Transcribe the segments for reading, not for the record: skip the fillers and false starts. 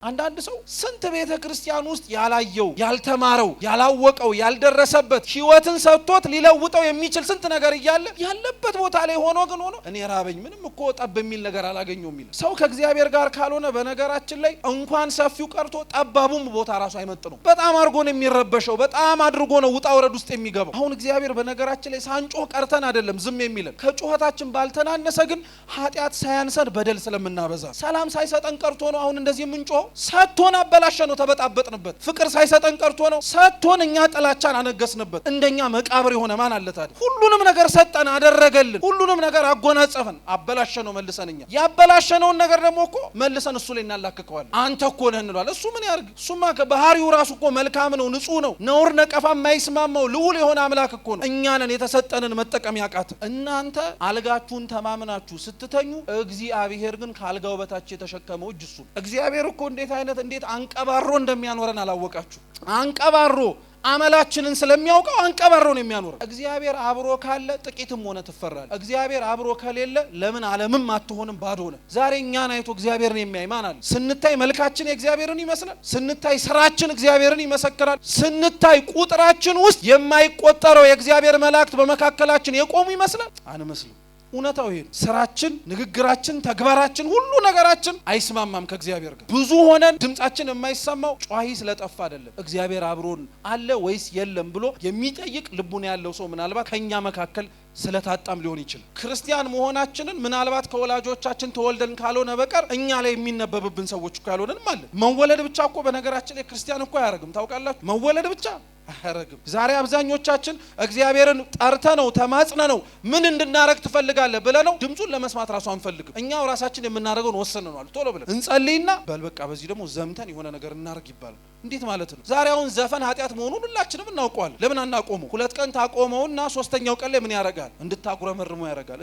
አንዳንድ ሰው ስንት ቤተ ክርስቲያን ውስጥ ያላየው ያልተማረው ያላወቀው ያልደረሰበት ህይወትን ሰጥቶት ሊለውጠው የሚችል ስንት ነገር እያለ ያለበት ቦታ ላይ ሆኖ እኔ ራበኝ ምንም እኮ ጠብ የሚል ነገር አላገኘውም ይላል። ሰው ከእግዚአብሔር ጋር ካልሆነ በነገራችን ላይ እንኳን ሰፊው ቀርቶ ጠባቡም ቦታ ራሱ አይመጥነው። በጣም አድርጎ ነው የሚረበሸው። በጣም አድርጎ ነው ውጣ ወረድ ውስጥ የሚገባው። አሁን እግዚአብሔር በነገራችን ላይ ሳንጮህ ቀርተን አይደለም ዝም የሚለን። ከጩኸታችን ባልተናነሰ ግን ኃጢአት ሳያንሰን በደል ስለምናበዛ ሰላም ሳይሰጠን ቀርቶ ነው አሁን እንደዚህ የምንጮህ። ሰጥቶን አበላሸነው ተበጣበጥንበት። ፍቅር ሳይሰጠን ቀርቶ ነው ሰጥቶን እኛ ጥላቻን አነገስንበት። እንደኛ መቃብር የሆነ ማን አለ ታዲያ? ሁሉንም ነገር ሰጠን አደረገልን፣ ሁሉንም ነገር አጎናጸፈን፣ አበላሸነው መልሰን። እኛ ያበላሸነውን ነገር ደግሞ እኮ መልሰን እሱ ላይ እናላክከዋለን። አንተ እኮ ነህ እንሏለን። እሱ ምን ያርግ? እሱማ ባህሪው ራሱ እኮ መልካም ነው፣ ንጹህ ነው፣ ነውር ነቀፋ የማይስማማው ልዑል የሆነ አምላክ እኮ ነው። እኛ ነን የተሰጠንን መጠቀም ያቃተ። እናንተ አልጋችሁን ተማምናችሁ ስትተኙ እግዚአብሔር ግን ካልጋው በታች የተሸከመው እጅ እሱ። እግዚአብሔር እኮ እንዴት አንቀባሮ እንደሚያኖረን አላወቃችሁ? አንቀባሮ አመላችንን ስለሚያውቀው አንቀባሮ ነው የሚያኖረን። እግዚአብሔር አብሮ ካለ ጥቂትም ሆነ ትፈራለህ። እግዚአብሔር አብሮ ከሌለ ለምን ዓለምም አትሆንም ባዶ ነው። ዛሬ እኛን አይቶ እግዚአብሔርን የሚያይ ማን አለ? ስንታይ መልካችን የእግዚአብሔርን ይመስላል። ስንታይ ስራችን እግዚአብሔርን ይመሰክራል። ስንታይ ቁጥራችን ውስጥ የማይቆጠረው የእግዚአብሔር መላእክት በመካከላችን የቆሙ ይመስላል። አንመስልም። እውነታው ይሄ ስራችን፣ ንግግራችን፣ ተግባራችን፣ ሁሉ ነገራችን አይስማማም ከእግዚአብሔር ጋር። ብዙ ሆነን ድምጻችን የማይሰማው ጯሂ ስለጠፋ አይደለም። እግዚአብሔር አብሮን አለ ወይስ የለም ብሎ የሚጠይቅ ልቡና ያለው ሰው ምናልባት ከኛ መካከል ስለታጣም ሊሆን ይችላል። ክርስቲያን መሆናችንን ምናልባት ከወላጆቻችን ተወልደን ካልሆነ በቀር እኛ ላይ የሚነበብብን ሰዎች እኮ ያልሆነንም አለ። መወለድ ብቻ እኮ በነገራችን ላይ ክርስቲያን እኮ አያረግም። ታውቃላችሁ? መወለድ ብቻ አያረግም። ዛሬ አብዛኞቻችን እግዚአብሔርን ጠርተነው ተማጽነነው ምን እንድናረግ ትፈልጋለህ ብለነው ድምጹን ለመስማት ራሱ አንፈልግም። እኛው ራሳችን የምናረገውን ወሰነናል። ቶሎ ብለን እንጸልይና በልበቃ በዚህ ደግሞ ዘምተን የሆነ ነገር እናርግ ይባላል። እንዴት ማለት ነው? ዛሬ አሁን ዘፈን ኃጢአት መሆኑን ሁላችንም እናውቀዋለን። ለምን አናቆመው? 2 ቀን ታቆመውና 3ኛው ቀን ላይ ምን ያረጋል? እንድታጉረመርሙ ያረጋል።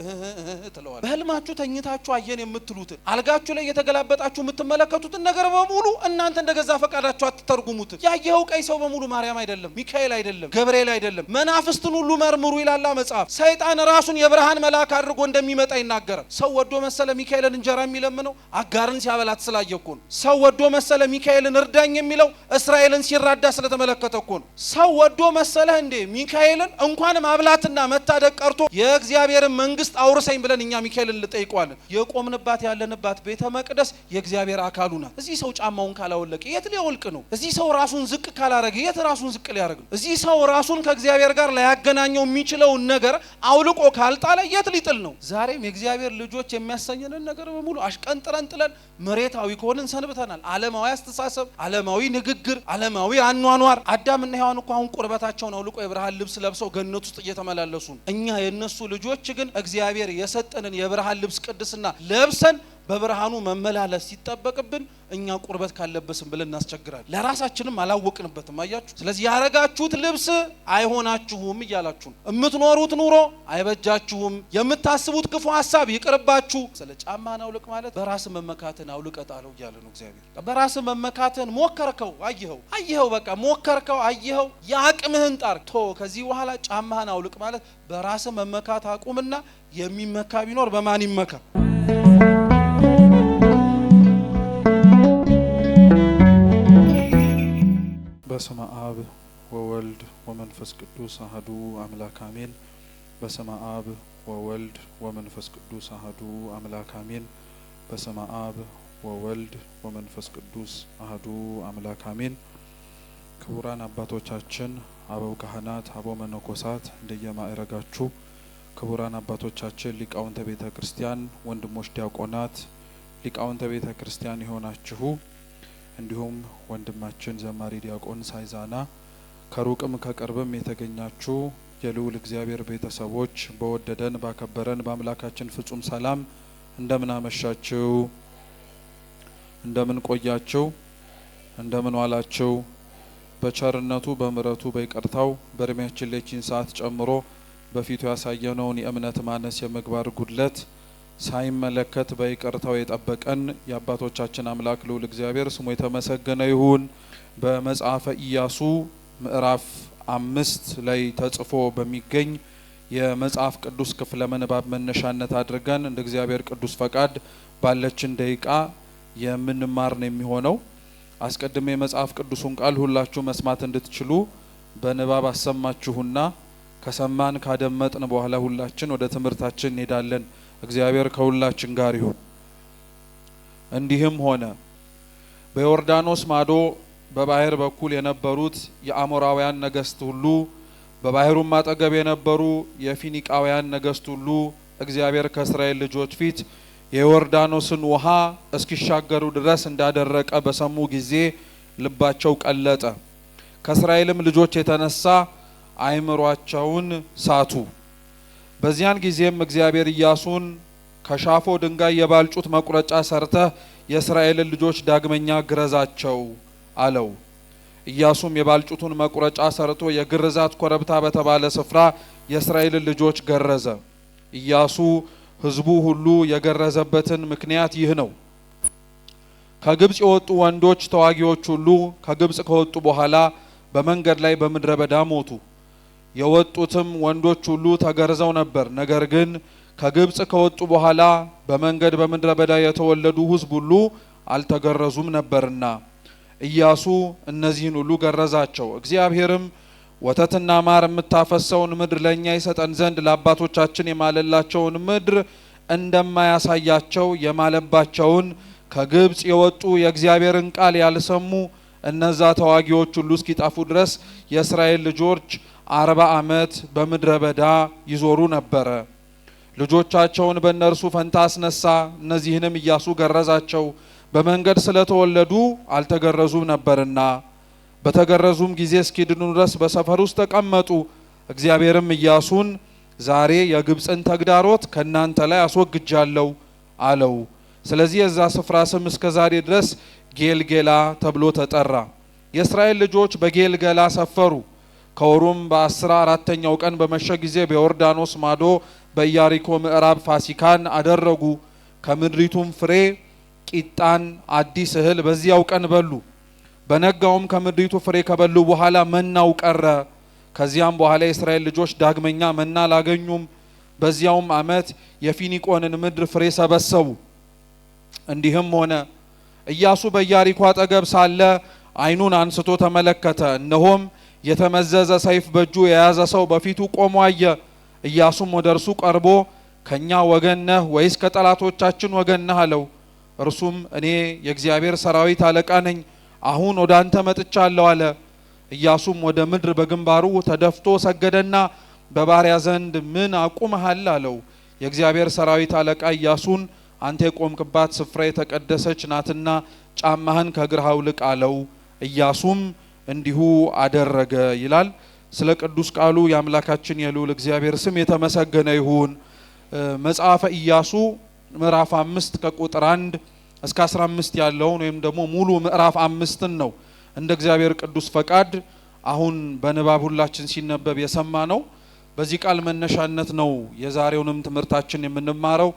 ትለዋል። በህልማችሁ ተኝታችሁ አየን የምትሉትን አልጋችሁ ላይ የተገላበጣችሁ የምትመለከቱትን ነገር በሙሉ እናንተ እንደገዛ ፈቃዳችሁ አትተርጉሙት። ያየኸው ቀይ ሰው በሙሉ ማርያም አይደለም፣ ሚካኤል አይደለም፣ ገብርኤል አይደለም። መናፍስትን ሁሉ መርምሩ ይላል መጽሐፍ። ሰይጣን ራሱን የብርሃን መልአክ አድርጎ እንደሚመጣ ይናገራል። ሰው ወዶ መሰለ ሚካኤልን እንጀራ የሚለምነው አጋርን ሲያበላት ስላየኮ ነው። ሰው ወዶ መሰለ ሚካኤልን እርዳኝ የሚለው እስራኤልን ሲራዳ ስለተመለከተ እኮ ነው። ሰው ወዶ መሰለ እንዴ ሚካኤልን እንኳን ማብላትና መታደቅ ቀርቶ የእግዚአብሔርን መንግስት አውርሰኝ ብለን እኛ ሚካኤልን ልጠይቀዋለን። የቆምንባት ያለንባት ቤተ መቅደስ የእግዚአብሔር አካሉ ናት። እዚህ ሰው ጫማውን ካላወለቀ የት ሊወልቅ ነው? እዚህ ሰው ራሱን ዝቅ ካላረገ የት ራሱን ዝቅ ሊያረግ ነው? እዚህ ሰው ራሱን ከእግዚአብሔር ጋር ላያገናኘው የሚችለውን ነገር አውልቆ ካልጣለ የት ሊጥል ነው? ዛሬም የእግዚአብሔር ልጆች የሚያሰኘንን ነገር በሙሉ አሽቀንጥረን ጥለን መሬታዊ ከሆንን ሰንብተናል። ዓለማዊ አስተሳሰብ፣ ዓለማዊ ንግግር፣ ዓለማዊ አኗኗር። አዳምና ሔዋን እኮ አሁን ቁርበታቸውን አውልቆ የብርሃን ልብስ ለብሰው ገነት ውስጥ እየተመላለሱ ነው። እኛ የነሱ ልጆች ግን እግዚአብሔር የሰጠንን የብርሃን ልብስ ቅድስና ለብሰን በብርሃኑ መመላለስ ሲጠበቅብን እኛ ቁርበት ካለበስን ብለን እናስቸግራለን። ለራሳችንም አላወቅንበትም። አያችሁ? ስለዚህ ያረጋችሁት ልብስ አይሆናችሁም እያላችሁ ነው። የምትኖሩት ኑሮ አይበጃችሁም። የምታስቡት ክፉ ሐሳብ ይቅርባችሁ። ስለ ጫማን አውልቅ ማለት በራስ መመካትን አውልቀጣለው እያለ ነው እግዚአብሔር። በራስ መመካትን ሞከርከው፣ አየኸው፣ በቃ ሞከርከው፣ አየኸው፣ የአቅምህን ጣር ቶ ከዚህ በኋላ ጫማህን አውልቅ ማለት በራስ መመካት አቁምና የሚመካ ቢኖር በማን ይመካ? በስመ አብ ወወልድ ወመንፈስ ቅዱስ አሐዱ አምላክ አሜን። በስመ አብ ወወልድ ወመንፈስ ቅዱስ አሐዱ አምላክ አሜን። በስመ አብ ወወልድ ወመንፈስ ቅዱስ አሐዱ አምላክ አሜን። ክቡራን አባቶቻችን፣ አበው ካህናት፣ አበው መነኮሳት እንደየማዕረጋችሁ፣ ክቡራን አባቶቻችን ሊቃውንተ ቤተ ክርስቲያን፣ ወንድሞች ዲያቆናት፣ ሊቃውንተ ቤተ ክርስቲያን የሆናችሁ እንዲሁም ወንድማችን ዘማሪ ዲያቆን ሳይዛና ከሩቅም ከቅርብም የተገኛችሁ የልዑል እግዚአብሔር ቤተሰቦች በወደደን ባከበረን በአምላካችን ፍጹም ሰላም እንደምን አመሻችሁ? እንደምን ቆያችሁ? እንደምን ዋላችሁ? በቸርነቱ በምሕረቱ በይቅርታው በእድሜያችን ለቺን ሰዓት ጨምሮ በፊቱ ያሳየነውን የእምነት ማነስ የምግባር ጉድለት ሳይመለከት በይቅርታው የጠበቀን የአባቶቻችን አምላክ ልዑል እግዚአብሔር ስሙ የተመሰገነ ይሁን። በመጽሐፈ ኢያሱ ምዕራፍ 5 ላይ ተጽፎ በሚገኝ የመጽሐፍ ቅዱስ ክፍለ ምንባብ መነሻነት አድርገን እንደ እግዚአብሔር ቅዱስ ፈቃድ ባለችን ደቂቃ የምንማር ነው የሚሆነው። አስቀድሜ የመጽሐፍ ቅዱሱን ቃል ሁላችሁ መስማት እንድትችሉ በንባብ አሰማችሁና ከሰማን ካደመጥን በኋላ ሁላችን ወደ ትምህርታችን እንሄዳለን። እግዚአብሔር ከሁላችን ጋር ይሁን። እንዲህም ሆነ በዮርዳኖስ ማዶ በባህር በኩል የነበሩት የአሞራውያን ነገስት ሁሉ በባህሩም አጠገብ የነበሩ የፊኒቃውያን ነገስት ሁሉ እግዚአብሔር ከእስራኤል ልጆች ፊት የዮርዳኖስን ውሃ እስኪሻገሩ ድረስ እንዳደረቀ በሰሙ ጊዜ ልባቸው ቀለጠ። ከእስራኤልም ልጆች የተነሳ አይምሯቸውን ሳቱ። በዚያን ጊዜም እግዚአብሔር ኢያሱን ከሻፎ ድንጋይ የባልጩት መቁረጫ ሰርተህ የእስራኤልን ልጆች ዳግመኛ ግረዛቸው አለው። ኢያሱም የባልጩቱን መቁረጫ ሰርቶ የግርዛት ኮረብታ በተባለ ስፍራ የእስራኤልን ልጆች ገረዘ። ኢያሱ ሕዝቡ ሁሉ የገረዘበትን ምክንያት ይህ ነው። ከግብጽ የወጡ ወንዶች ተዋጊዎች ሁሉ ከግብጽ ከወጡ በኋላ በመንገድ ላይ በምድረ በዳ ሞቱ። የወጡትም ወንዶች ሁሉ ተገርዘው ነበር። ነገር ግን ከግብጽ ከወጡ በኋላ በመንገድ በምድረ በዳ የተወለዱ ሕዝብ ሁሉ አልተገረዙም ነበርና ኢያሱ እነዚህን ሁሉ ገረዛቸው። እግዚአብሔርም ወተትና ማር የምታፈሰውን ምድር ለኛ ይሰጠን ዘንድ ለአባቶቻችን የማለላቸውን ምድር እንደማያሳያቸው የማለባቸውን ከግብጽ የወጡ የእግዚአብሔርን ቃል ያልሰሙ እነዛ ተዋጊዎች ሁሉ እስኪጠፉ ድረስ የእስራኤል ልጆች 40 ዓመት በምድረ በዳ ይዞሩ ነበረ። ልጆቻቸውን በእነርሱ ፈንታ አስነሳ። እነዚህንም ኢያሱ ገረዛቸው፣ በመንገድ ስለተወለዱ አልተገረዙም ነበርና። በተገረዙም ጊዜ እስኪድኑ ድረስ በሰፈር ውስጥ ተቀመጡ። እግዚአብሔርም ኢያሱን ዛሬ የግብጽን ተግዳሮት ከናንተ ላይ አስወግጃለሁ አለው። ስለዚህ የዛ ስፍራ ስም እስከ ዛሬ ድረስ ጌልጌላ ተብሎ ተጠራ። የእስራኤል ልጆች በጌልጌላ ሰፈሩ። ከወሩም በ14ኛው ቀን በመሸ ጊዜ በዮርዳኖስ ማዶ በኢያሪኮ ምዕራብ ፋሲካን አደረጉ። ከምድሪቱም ፍሬ ቂጣን አዲስ እህል በዚያው ቀን በሉ። በነጋውም ከምድሪቱ ፍሬ ከበሉ በኋላ መናው ቀረ። ከዚያም በኋላ የእስራኤል ልጆች ዳግመኛ መና አላገኙም። በዚያውም ዓመት የፊኒቆንን ምድር ፍሬ ሰበሰቡ። እንዲህም ሆነ ኢያሱ በኢያሪኮ አጠገብ ሳለ ዓይኑን አንስቶ ተመለከተ። እነሆም የተመዘዘ ሰይፍ በእጁ የያዘ ሰው በፊቱ ቆሞ አየ። ኢያሱም ወደ እርሱ ቀርቦ ከኛ ወገን ነህ ወይስ ከጠላቶቻችን ወገን ነህ አለው። እርሱም እኔ የእግዚአብሔር ሰራዊት አለቃ ነኝ፣ አሁን ወደ አንተ መጥቻለሁ አለ። ኢያሱም ወደ ምድር በግንባሩ ተደፍቶ ሰገደና በባሪያ ዘንድ ምን አቁመሃል አለው። የእግዚአብሔር ሰራዊት አለቃ ኢያሱን አንተ የቆምክባት ስፍራ የተቀደሰች ናትና ጫማህን ከእግርህ አውልቅ አለው። ኢያሱም እንዲሁ አደረገ ይላል። ስለ ቅዱስ ቃሉ የአምላካችን የልዑል እግዚአብሔር ስም የተመሰገነ ይሁን። መጽሐፈ ኢያሱ ምዕራፍ 5 ከቁጥር 1 እስከ 15 ያለውን ወይም ደግሞ ሙሉ ምዕራፍ 5ን ነው እንደ እግዚአብሔር ቅዱስ ፈቃድ አሁን በንባብ ሁላችን ሲነበብ የሰማ ነው። በዚህ ቃል መነሻነት ነው የዛሬውንም ትምህርታችን የምንማረው።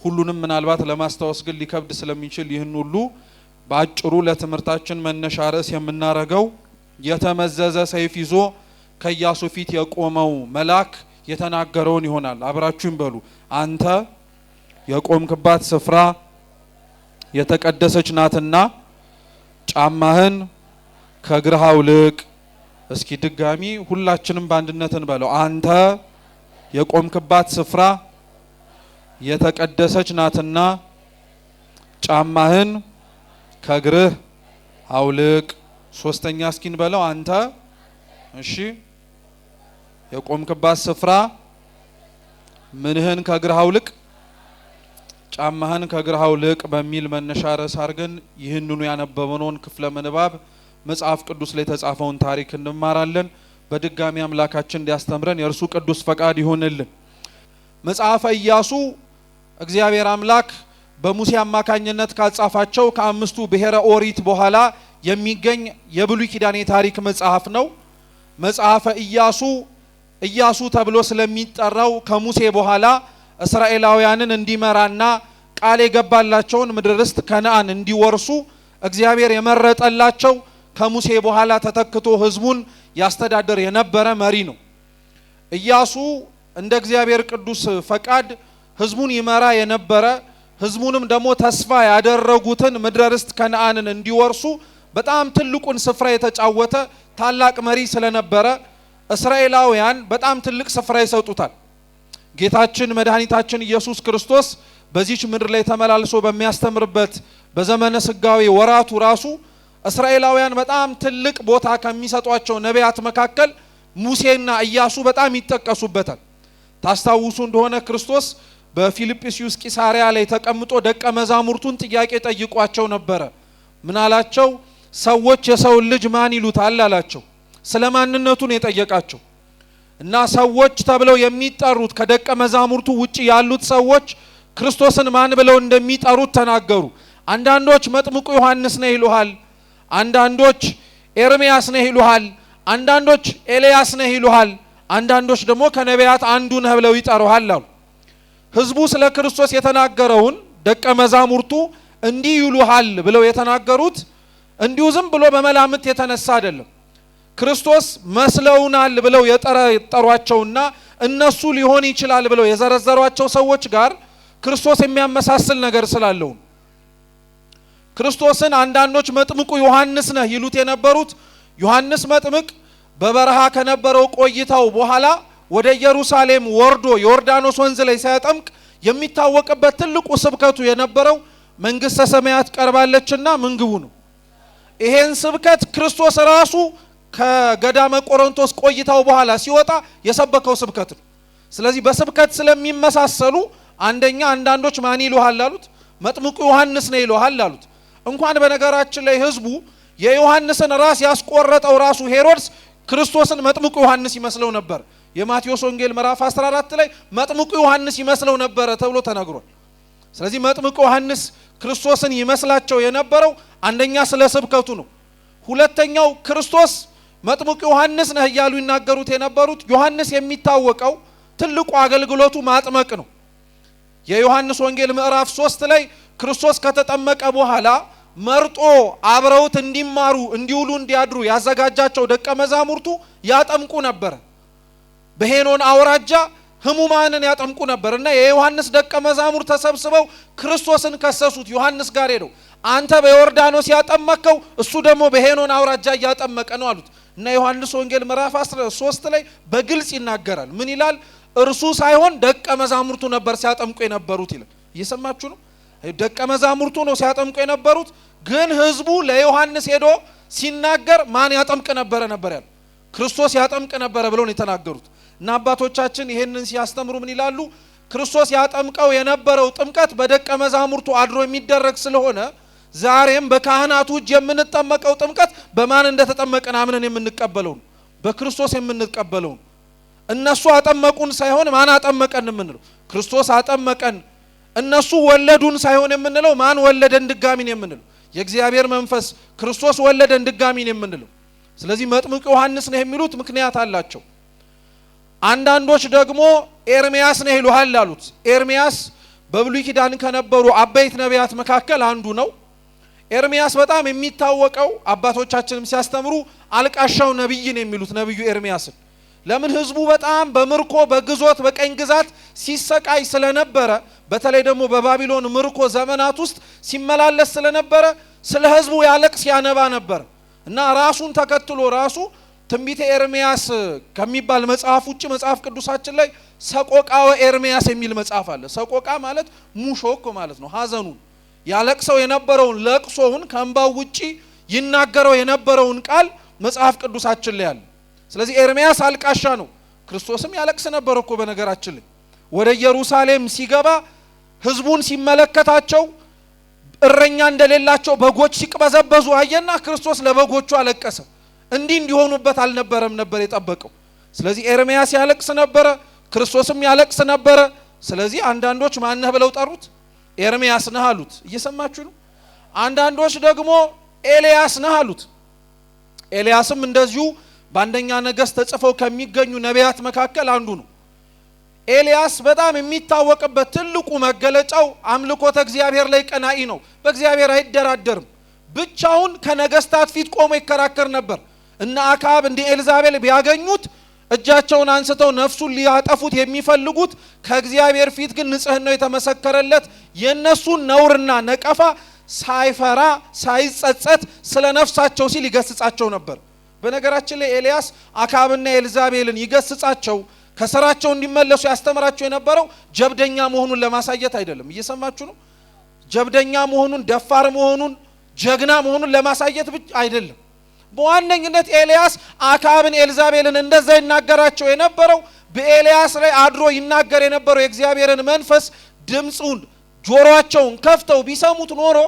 ሁሉንም ምናልባት ለማስታወስ ግን ሊከብድ ስለሚችል ይህን ሁሉ በአጭሩ ለትምህርታችን መነሻ ርዕስ የምናረገው የተመዘዘ ሰይፍ ይዞ ከኢያሱ ፊት የቆመው መልአክ የተናገረውን ይሆናል። አብራችሁም በሉ። አንተ የቆምክባት ስፍራ የተቀደሰች ናትና ጫማህን ከእግርህ አውልቅ። እስኪ ድጋሚ ሁላችንም በአንድነት እንበለው። አንተ የቆምክባት ስፍራ የተቀደሰች ናትና ጫማህን ከእግርህ አውልቅ። ሶስተኛ እስኪ እንበለው። አንተ እሺ የቆምክባት ስፍራ ምንህን ከእግርህ አውልቅ፣ ጫማህን ከእግርህ አውልቅ በሚል መነሻ ርዕስ አድርገን ይህንኑ ያነበብነውን ክፍለ ምንባብ መጽሐፍ ቅዱስ ላይ የተጻፈውን ታሪክ እንማራለን። በድጋሚ አምላካችን እንዲያስተምረን የእርሱ ቅዱስ ፈቃድ ይሁንልን። መጽሐፈ ኢያሱ እግዚአብሔር አምላክ በሙሴ አማካኝነት ካጻፋቸው ከአምስቱ ብሔረ ኦሪት በኋላ የሚገኝ የብሉይ ኪዳን የታሪክ መጽሐፍ ነው። መጽሐፈ ኢያሱ ተብሎ ስለሚጠራው ከሙሴ በኋላ እስራኤላውያንን እንዲመራና ቃል የገባላቸውን ምድረ ርስት ከነዓን እንዲወርሱ እግዚአብሔር የመረጠላቸው ከሙሴ በኋላ ተተክቶ ሕዝቡን ያስተዳደር የነበረ መሪ ነው። ኢያሱ እንደ እግዚአብሔር ቅዱስ ፈቃድ ሕዝቡን ይመራ የነበረ ሕዝቡንም ደግሞ ተስፋ ያደረጉትን ምድረ ርስት ከነዓንን እንዲወርሱ በጣም ትልቁን ስፍራ የተጫወተ ታላቅ መሪ ስለነበረ እስራኤላውያን በጣም ትልቅ ስፍራ ይሰጡታል። ጌታችን መድኃኒታችን ኢየሱስ ክርስቶስ በዚች ምድር ላይ ተመላልሶ በሚያስተምርበት በዘመነ ስጋዊ ወራቱ ራሱ እስራኤላውያን በጣም ትልቅ ቦታ ከሚሰጧቸው ነቢያት መካከል ሙሴና ኢያሱ በጣም ይጠቀሱበታል። ታስታውሱ እንደሆነ ክርስቶስ በፊልጵስዩስ ቂሳሪያ ላይ ተቀምጦ ደቀ መዛሙርቱን ጥያቄ ጠይቋቸው ነበረ። ምን አላቸው? ሰዎች የሰው ልጅ ማን ይሉታል አላቸው። ስለ ማንነቱን የጠየቃቸው እና ሰዎች ተብለው የሚጠሩት ከደቀ መዛሙርቱ ውጪ ያሉት ሰዎች ክርስቶስን ማን ብለው እንደሚጠሩት ተናገሩ። አንዳንዶች መጥምቁ ዮሐንስ ነው ይሉሃል፣ አንዳንዶች ኤርሚያስ ነው ይሉሃል፣ አንዳንዶች ኤልያስ ነው ይሉሃል፣ አንዳንዶች ደግሞ ከነቢያት አንዱ ነህ ብለው ይጠሩሃል አሉ። ህዝቡ ስለ ክርስቶስ የተናገረውን ደቀ መዛሙርቱ እንዲህ ይሉሃል ብለው የተናገሩት እንዲሁ ዝም ብሎ በመላምት የተነሳ አይደለም። ክርስቶስ መስለውናል ብለው የጠሯቸውና እነሱ ሊሆን ይችላል ብለው የዘረዘሯቸው ሰዎች ጋር ክርስቶስ የሚያመሳስል ነገር ስላለው ክርስቶስን አንዳንዶች መጥምቁ ዮሐንስ ነህ ይሉት የነበሩት ዮሐንስ መጥምቅ በበረሃ ከነበረው ቆይታው በኋላ ወደ ኢየሩሳሌም ወርዶ ዮርዳኖስ ወንዝ ላይ ሲያጠምቅ የሚታወቅበት ትልቁ ስብከቱ የነበረው መንግስተ ሰማያት ቀርባለችና ምን ግቡ ነው። ይሄን ስብከት ክርስቶስ ራሱ ከገዳመ ቆሮንቶስ ቆይታው በኋላ ሲወጣ የሰበከው ስብከት ነው። ስለዚህ በስብከት ስለሚመሳሰሉ አንደኛ አንዳንዶች ማን ይሉሃል አሉት? መጥምቁ ዮሐንስ ነው ይሉሃል አሉት። እንኳን በነገራችን ላይ ህዝቡ የዮሐንስን ራስ ያስቆረጠው ራሱ ሄሮድስ ክርስቶስን መጥምቁ ዮሐንስ ይመስለው ነበር። የማቴዎስ ወንጌል ምዕራፍ 14 ላይ መጥምቁ ዮሐንስ ይመስለው ነበር ተብሎ ተነግሯል። ስለዚህ መጥምቁ ዮሐንስ ክርስቶስን ይመስላቸው የነበረው አንደኛ ስለ ስብከቱ ነው። ሁለተኛው ክርስቶስ መጥምቁ ዮሐንስ ነህ እያሉ ይናገሩት የነበሩት ዮሐንስ የሚታወቀው ትልቁ አገልግሎቱ ማጥመቅ ነው። የዮሐንስ ወንጌል ምዕራፍ 3 ላይ ክርስቶስ ከተጠመቀ በኋላ መርጦ አብረውት እንዲማሩ እንዲውሉ እንዲያድሩ ያዘጋጃቸው ደቀ መዛሙርቱ ያጠምቁ ነበር። በሄኖን አውራጃ ህሙማንን ያጠምቁ ነበርና የዮሐንስ ደቀ መዛሙርት ተሰብስበው ክርስቶስን ከሰሱት። ዮሐንስ ጋር ሄደው አንተ በዮርዳኖስ ያጠመቀው እሱ ደግሞ በሄኖን አውራጃ ያጠመቀ ነው አሉት። እና ዮሐንስ ወንጌል ምዕራፍ 13 ላይ በግልጽ ይናገራል። ምን ይላል? እርሱ ሳይሆን ደቀ መዛሙርቱ ነበር ሲያጠምቁ የነበሩት ይላል። እየሰማችሁ ነው? ደቀ መዛሙርቱ ነው ሲያጠምቁ የነበሩት። ግን ህዝቡ ለዮሐንስ ሄዶ ሲናገር ማን ያጠምቅ ነበር ያለው? ክርስቶስ ያጠምቅ ነበር ብለው ነው የተናገሩት። እና አባቶቻችን ይሄንን ሲያስተምሩ ምን ይላሉ? ክርስቶስ ያጠምቀው የነበረው ጥምቀት በደቀ መዛሙርቱ አድሮ የሚደረግ ስለሆነ ዛሬም በካህናቱ እጅ የምንጠመቀው ጥምቀት በማን እንደተጠመቀን አምነን የምንቀበለው ነው፣ በክርስቶስ የምንቀበለው ነው። እነሱ አጠመቁን ሳይሆን ማን አጠመቀን የምንለው ክርስቶስ አጠመቀን። እነሱ ወለዱን ሳይሆን የምንለው ማን ወለደን ድጋሚን የምንለው የእግዚአብሔር መንፈስ ክርስቶስ ወለደን ድጋሚን የምንለው። ስለዚህ መጥምቁ ዮሐንስ ነው የሚሉት ምክንያት አላቸው። አንዳንዶች ደግሞ ኤርሚያስ ነው ይሉሃል አሉት። ኤርሚያስ በብሉይ ኪዳን ከነበሩ አበይት ነቢያት መካከል አንዱ ነው። ኤርሚያስ በጣም የሚታወቀው አባቶቻችንም ሲያስተምሩ አልቃሻው ነብይ ነው የሚሉት ነብዩ ኤርሚያስን። ለምን? ህዝቡ በጣም በምርኮ በግዞት በቀኝ ግዛት ሲሰቃይ ስለነበረ፣ በተለይ ደግሞ በባቢሎን ምርኮ ዘመናት ውስጥ ሲመላለስ ስለነበረ ስለ ህዝቡ ያለቅስ ያነባ ነበር እና ራሱን ተከትሎ ራሱ ትንቢተ ኤርሚያስ ከሚባል መጽሐፍ ውጭ መጽሐፍ ቅዱሳችን ላይ ሰቆቃወ ኤርሚያስ የሚል መጽሐፍ አለ። ሰቆቃ ማለት ሙሾክ ማለት ነው። ሐዘኑን ያለቅሰው የነበረውን ለቅሶውን ከእንባው ውጪ ይናገረው የነበረውን ቃል መጽሐፍ ቅዱሳችን ላይ አለ። ስለዚህ ኤርሚያስ አልቃሻ ነው። ክርስቶስም ያለቅስ ነበር እኮ በነገራችን ላይ። ወደ ኢየሩሳሌም ሲገባ ህዝቡን ሲመለከታቸው እረኛ እንደሌላቸው በጎች ሲቅበዘበዙ አየና ክርስቶስ ለበጎቹ አለቀሰ። እንዲህ እንዲሆኑበት አልነበረም ነበር የጠበቀው። ስለዚህ ኤርሚያስ ያለቅስ ነበረ፣ ክርስቶስም ያለቅስ ነበረ። ስለዚህ አንዳንዶች ማን ነህ ብለው ጠሩት? ኤርሚያስ ነህ አሉት። እየሰማችሁ ነው? አንዳንዶች ደግሞ ኤልያስ ነህ አሉት። ኤልያስም እንደዚሁ በአንደኛ ነገሥት ተጽፈው ከሚገኙ ነቢያት መካከል አንዱ ነው። ኤልያስ በጣም የሚታወቅበት ትልቁ መገለጫው አምልኮተ እግዚአብሔር ላይ ቀናኢ ነው። በእግዚአብሔር አይደራደርም። ብቻውን ከነገስታት ፊት ቆሞ ይከራከር ነበር። እና አክዓብ እንደ ኤልዛቤል ቢያገኙት እጃቸውን አንስተው ነፍሱን ሊያጠፉት የሚፈልጉት፣ ከእግዚአብሔር ፊት ግን ንጽህናው የተመሰከረለት የነሱን ነውርና ነቀፋ ሳይፈራ ሳይጸጸት ስለ ነፍሳቸው ሲል ይገስጻቸው ነበር። በነገራችን ላይ ኤልያስ አካብና ኤልዛቤልን ይገስጻቸው ከስራቸው እንዲመለሱ ያስተምራቸው የነበረው ጀብደኛ መሆኑን ለማሳየት አይደለም። እየሰማችሁ ነው? ጀብደኛ መሆኑን፣ ደፋር መሆኑን፣ ጀግና መሆኑን ለማሳየት ብቻ አይደለም። በዋነኝነት ኤልያስ አካብን ኤልዛቤልን እንደዛ ይናገራቸው የነበረው በኤልያስ ላይ አድሮ ይናገር የነበረው የእግዚአብሔርን መንፈስ ድምጹን ጆሮአቸውን ከፍተው ቢሰሙት ኖሮ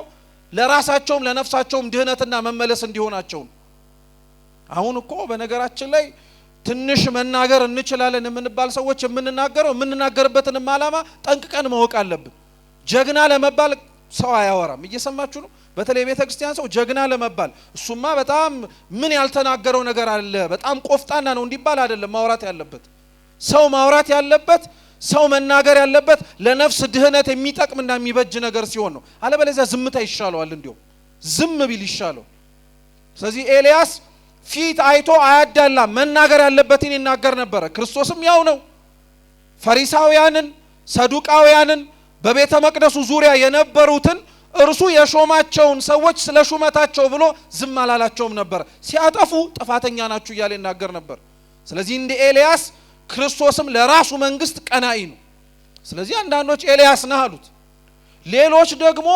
ለራሳቸውም ለነፍሳቸውም ድህነትና መመለስ እንዲሆናቸው። አሁን እኮ በነገራችን ላይ ትንሽ መናገር እንችላለን የምንባል ሰዎች የምንናገርበትንም ዓላማ ጠንቅቀን ማወቅ አለብን። ጀግና ለመባል ሰው አያወራም። እየሰማችሁ ነው? በተለይ ቤተ ክርስቲያን ሰው ጀግና ለመባል እሱማ በጣም ምን ያልተናገረው ነገር አለ በጣም ቆፍጣና ነው እንዲባል አይደለም ማውራት ያለበት። ሰው ማውራት ያለበት ሰው መናገር ያለበት ለነፍስ ድህነት የሚጠቅምና የሚበጅ ነገር ሲሆን ነው። አለበለዚያ ዝምታ ይሻለዋል፣ እንዲያው ዝም ቢል ይሻለው። ስለዚህ ኤልያስ ፊት አይቶ አያዳላ መናገር ያለበትን ይናገር ነበር። ክርስቶስም ያው ነው። ፈሪሳውያንን ሰዱቃውያንን በቤተ መቅደሱ ዙሪያ የነበሩትን እርሱ የሾማቸውን ሰዎች ስለ ሹመታቸው ብሎ ዝም አላላቸውም ነበር። ሲያጠፉ ጥፋተኛ ናችሁ እያለ ይናገር ነበር። ስለዚህ እንደ ኤልያስ ክርስቶስም ለራሱ መንግስት ቀናኢ ነው። ስለዚህ አንዳንዶች ኤልያስ ነህ አሉት፣ ሌሎች ደግሞ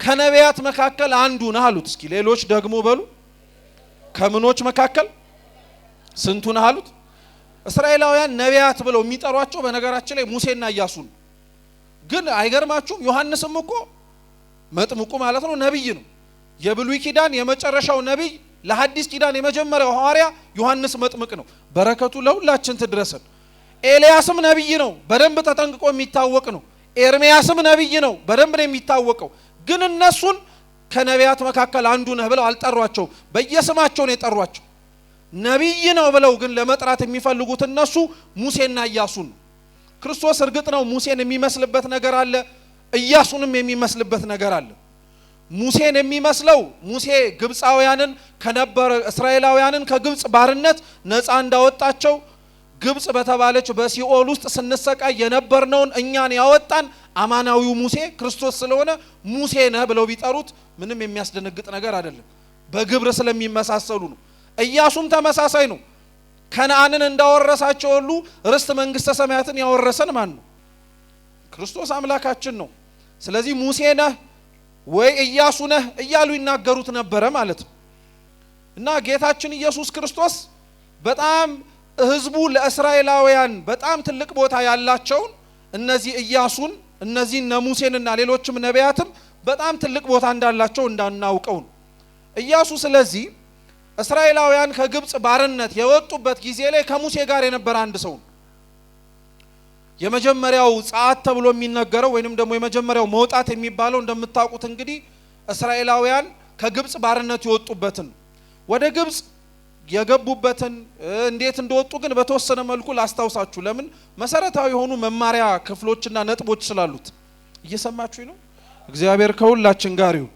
ከነቢያት መካከል አንዱ ነህ አሉት። እስኪ ሌሎች ደግሞ በሉ ከምኖች መካከል ስንቱ ነህ አሉት። እስራኤላውያን ነቢያት ብለው የሚጠሯቸው በነገራችን ላይ ሙሴና ኢያሱን። ግን አይገርማችሁም? ዮሐንስም እኮ መጥምቁ ማለት ነው ነብይ ነው። የብሉይ ኪዳን የመጨረሻው ነብይ፣ ለሐዲስ ኪዳን የመጀመሪያው ሐዋርያ ዮሐንስ መጥምቅ ነው። በረከቱ ለሁላችን ትድረሰን። ኤልያስም ነብይ ነው፣ በደንብ ተጠንቅቆ የሚታወቅ ነው። ኤርሚያስም ነብይ ነው፣ በደንብ ነው የሚታወቀው። ግን እነሱን ከነቢያት መካከል አንዱ ነህ ብለው አልጠሯቸው፣ በየስማቸው ነው የጠሯቸው። ነብይ ነው ብለው ግን ለመጥራት የሚፈልጉት እነሱ ሙሴና ኢያሱን። ክርስቶስ እርግጥ ነው ሙሴን የሚመስልበት ነገር አለ፣ ኢያሱንም የሚመስልበት ነገር አለ። ሙሴን የሚመስለው ሙሴ ግብፃውያንን ከነበረ እስራኤላውያንን ከግብፅ ባርነት ነፃ እንዳወጣቸው ግብፅ በተባለች በሲኦል ውስጥ ስንሰቃይ የነበርነውን እኛን ያወጣን አማናዊው ሙሴ ክርስቶስ ስለሆነ ሙሴ ነህ ብለው ቢጠሩት ምንም የሚያስደነግጥ ነገር አይደለም። በግብር ስለሚመሳሰሉ ነው። ኢያሱም ተመሳሳይ ነው። ከነዓንን እንዳወረሳቸው ሁሉ ርስት መንግስተ ሰማያትን ያወረሰን ማን ነው? ክርስቶስ አምላካችን ነው። ስለዚህ ሙሴ ነህ ወይ ኢያሱ ነህ እያሉ ይናገሩት ነበረ ማለት ነው። እና ጌታችን ኢየሱስ ክርስቶስ በጣም ህዝቡ ለእስራኤላውያን በጣም ትልቅ ቦታ ያላቸውን እነዚህ ኢያሱን እነዚህ ሙሴንና ሌሎችም ነቢያትም በጣም ትልቅ ቦታ እንዳላቸው እንዳናውቀው ነው ኢያሱ። ስለዚህ እስራኤላውያን ከግብፅ ባርነት የወጡበት ጊዜ ላይ ከሙሴ ጋር የነበረ አንድ ሰው ነው። የመጀመሪያው ጸአት ተብሎ የሚነገረው ወይንም ደግሞ የመጀመሪያው መውጣት የሚባለው እንደምታውቁት እንግዲህ እስራኤላውያን ከግብፅ ባርነት የወጡበትን ወደ ግብፅ የገቡበትን እንዴት እንደወጡ ግን በተወሰነ መልኩ ላስታውሳችሁ። ለምን መሰረታዊ የሆኑ መማሪያ ክፍሎችና ነጥቦች ስላሉት። እየሰማችሁ ነው? እግዚአብሔር ከሁላችን ጋር ይሁን።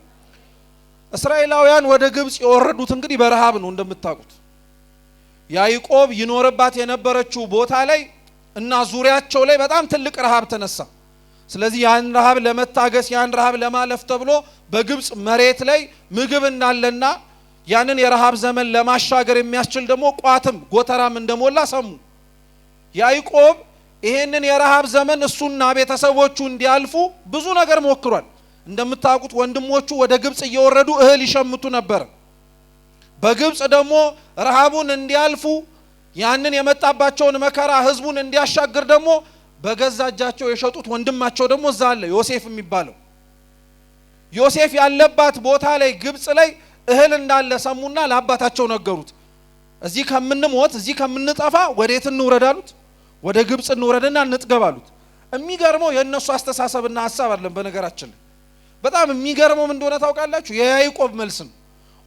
እስራኤላውያን ወደ ግብፅ የወረዱት እንግዲህ በረሃብ ነው እንደምታውቁት። ያዕቆብ ይኖርባት የነበረችው ቦታ ላይ እና ዙሪያቸው ላይ በጣም ትልቅ ረሃብ ተነሳ። ስለዚህ ያን ረሃብ ለመታገስ ያን ረሃብ ለማለፍ ተብሎ በግብፅ መሬት ላይ ምግብ እንዳለና ያንን የረሃብ ዘመን ለማሻገር የሚያስችል ደግሞ ቋትም ጎተራም እንደሞላ ሰሙ። ያዕቆብ ይሄንን የረሃብ ዘመን እሱና ቤተሰቦቹ እንዲያልፉ ብዙ ነገር ሞክሯል። እንደምታውቁት ወንድሞቹ ወደ ግብፅ እየወረዱ እህል ይሸምቱ ነበር። በግብፅ ደግሞ ረሃቡን እንዲያልፉ ያንን የመጣባቸውን መከራ ህዝቡን እንዲያሻግር ደግሞ በገዛ እጃቸው የሸጡት ወንድማቸው ደግሞ እዛ አለ ዮሴፍ የሚባለው። ዮሴፍ ያለባት ቦታ ላይ ግብፅ ላይ እህል እንዳለ ሰሙና ለአባታቸው ነገሩት። እዚህ ከምንሞት እዚህ ከምንጠፋ ወዴት እንውረድ አሉት። ወደ ግብፅ እንውረድና እንጥገብ አሉት። የሚገርመው የነሱ አስተሳሰብና ሐሳብ አይደለም። በነገራችን ላይ በጣም የሚገርመው ምን እንደሆነ ታውቃላችሁ? የያዕቆብ መልስ ነው።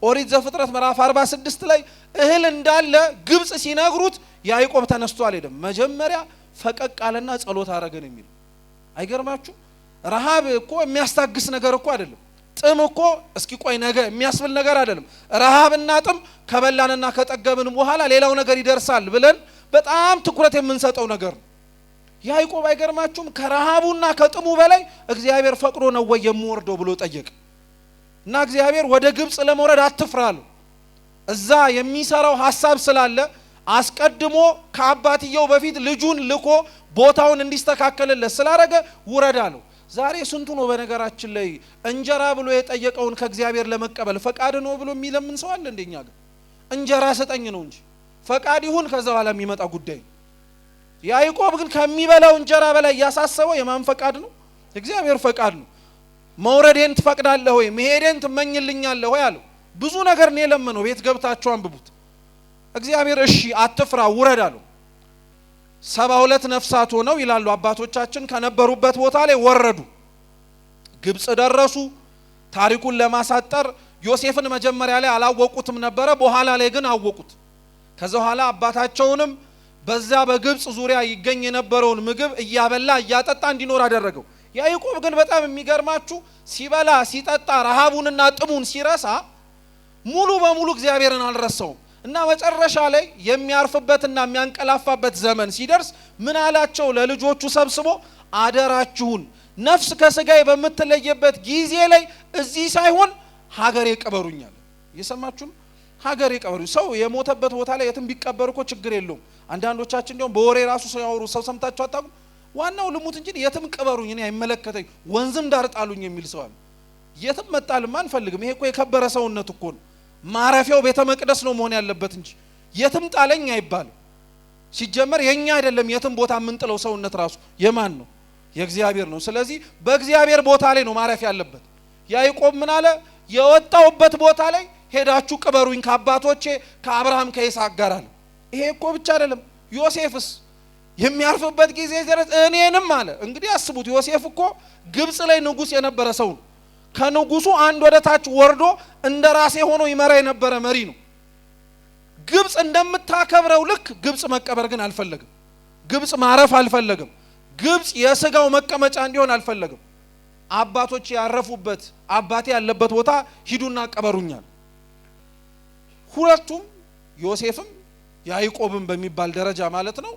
ኦሪት ዘፍጥረት ምዕራፍ 46 ላይ እህል እንዳለ ግብፅ ሲነግሩት ያዕቆብ ተነስቶ አልሄደም። መጀመሪያ ፈቀቅ አለና ጸሎት አረገን የሚል አይገርማችሁ? ረሃብ እኮ የሚያስታግስ ነገር እኮ አይደለም። ጥም እኮ እስኪ ቆይ ነገ የሚያስብል ነገር አይደለም። ረሃብና ጥም ከበላንና ከጠገብን በኋላ ሌላው ነገር ይደርሳል ብለን በጣም ትኩረት የምንሰጠው ነገር ነው። ያዕቆብ አይገርማችሁም? ከረሃቡና ከጥሙ በላይ እግዚአብሔር ፈቅዶ ነው ወይ የምወርደው ብሎ ጠየቀ። እና እግዚአብሔር ወደ ግብጽ ለመውረድ አትፍራሉ እዛ የሚሰራው ሐሳብ ስላለ አስቀድሞ ከአባትየው በፊት ልጁን ልኮ ቦታውን እንዲስተካከለለት ስላረገ ውረዳለው ዛሬ ስንቱ ነው በነገራችን ላይ እንጀራ ብሎ የጠየቀውን ከእግዚአብሔር ለመቀበል ፈቃድ ነው ብሎ የሚለምን ሰው አለ እንደኛ ጋር እንጀራ ሰጠኝ ነው እንጂ ፈቃድ ይሁን ከዛ በኋላ የሚመጣ ጉዳይ ያዕቆብ ግን ከሚበላው እንጀራ በላይ ያሳሰበው የማን ፈቃድ ነው እግዚአብሔር ፈቃድ ነው መውረዴን ትፈቅዳለህ ወይ መሄዴን ትመኝልኛለህ ወይ አለው ብዙ ነገር ነው የለመነው ቤት ገብታችሁ አንብቡት እግዚአብሔር እሺ አትፍራ ውረድ አለው 72 ነፍሳት ሆነው ይላሉ አባቶቻችን ከነበሩበት ቦታ ላይ ወረዱ ግብጽ ደረሱ ታሪኩን ለማሳጠር ዮሴፍን መጀመሪያ ላይ አላወቁትም ነበር በኋላ ላይ ግን አወቁት ከዛ በኋላ አባታቸውንም በዛ በግብጽ ዙሪያ ይገኝ የነበረውን ምግብ እያበላ እያጠጣ እንዲኖር አደረገው ያዕቆብ ግን በጣም የሚገርማችሁ ሲበላ ሲጠጣ ረሃቡንና ጥሙን ሲረሳ ሙሉ በሙሉ እግዚአብሔርን አልረሳውም እና መጨረሻ ላይ የሚያርፍበትና የሚያንቀላፋበት ዘመን ሲደርስ ምን አላቸው ለልጆቹ ሰብስቦ አደራችሁን ነፍስ ከስጋዬ በመተለየበት ጊዜ ላይ እዚህ ሳይሆን ሀገሬ ቀበሩኛል እየሰማችሁ ሀገሬ ቀበሩኝ ሰው የሞተበት ቦታ ላይ የትም ቢቀበር እኮ ችግር የለውም አንዳንዶቻችን እንደውም በወሬ ራሱ ሰው ያወሩ ሰው ሰምታችሁ አጣቁ ዋናው ልሙት እንጂ የትም ቀበሩኝ እኔ አይመለከተኝ ወንዝም ዳር ጣሉኝ የሚል ሰው አለ የትም መጣልም አንፈልግም ይሄ እኮ የከበረ ሰውነት እኮ ነው ማረፊያው ቤተ መቅደስ ነው መሆን ያለበት እንጂ የትም ጣለኝ አይባል ሲጀመር የኛ አይደለም የትም ቦታ ምንጥለው ሰውነት ራሱ የማን ነው የእግዚአብሔር ነው ስለዚህ በእግዚአብሔር ቦታ ላይ ነው ማረፊያ ያለበት ያዕቆብ ምን አለ የወጣውበት ቦታ ላይ ሄዳችሁ ቅበሩኝ ከአባቶቼ ከአብርሃም ከይስሐቅ ጋር አለ ይሄ እኮ ብቻ አይደለም ዮሴፍስ የሚያርፍበት ጊዜ ድረስ እኔንም አለ እንግዲህ አስቡት ዮሴፍ እኮ ግብጽ ላይ ንጉስ የነበረ ሰው ነው ከንጉሱ አንድ ወደ ታች ወርዶ እንደራሴ ሆኖ ይመራ የነበረ መሪ ነው ግብጽ እንደምታከብረው ልክ ግብጽ መቀበር ግን አልፈለግም ግብጽ ማረፍ አልፈለግም ግብጽ የስጋው መቀመጫ እንዲሆን አልፈለግም አባቶች ያረፉበት አባቴ ያለበት ቦታ ሂዱና ቀበሩኛል ሁለቱም ዮሴፍም ያዕቆብም በሚባል ደረጃ ማለት ነው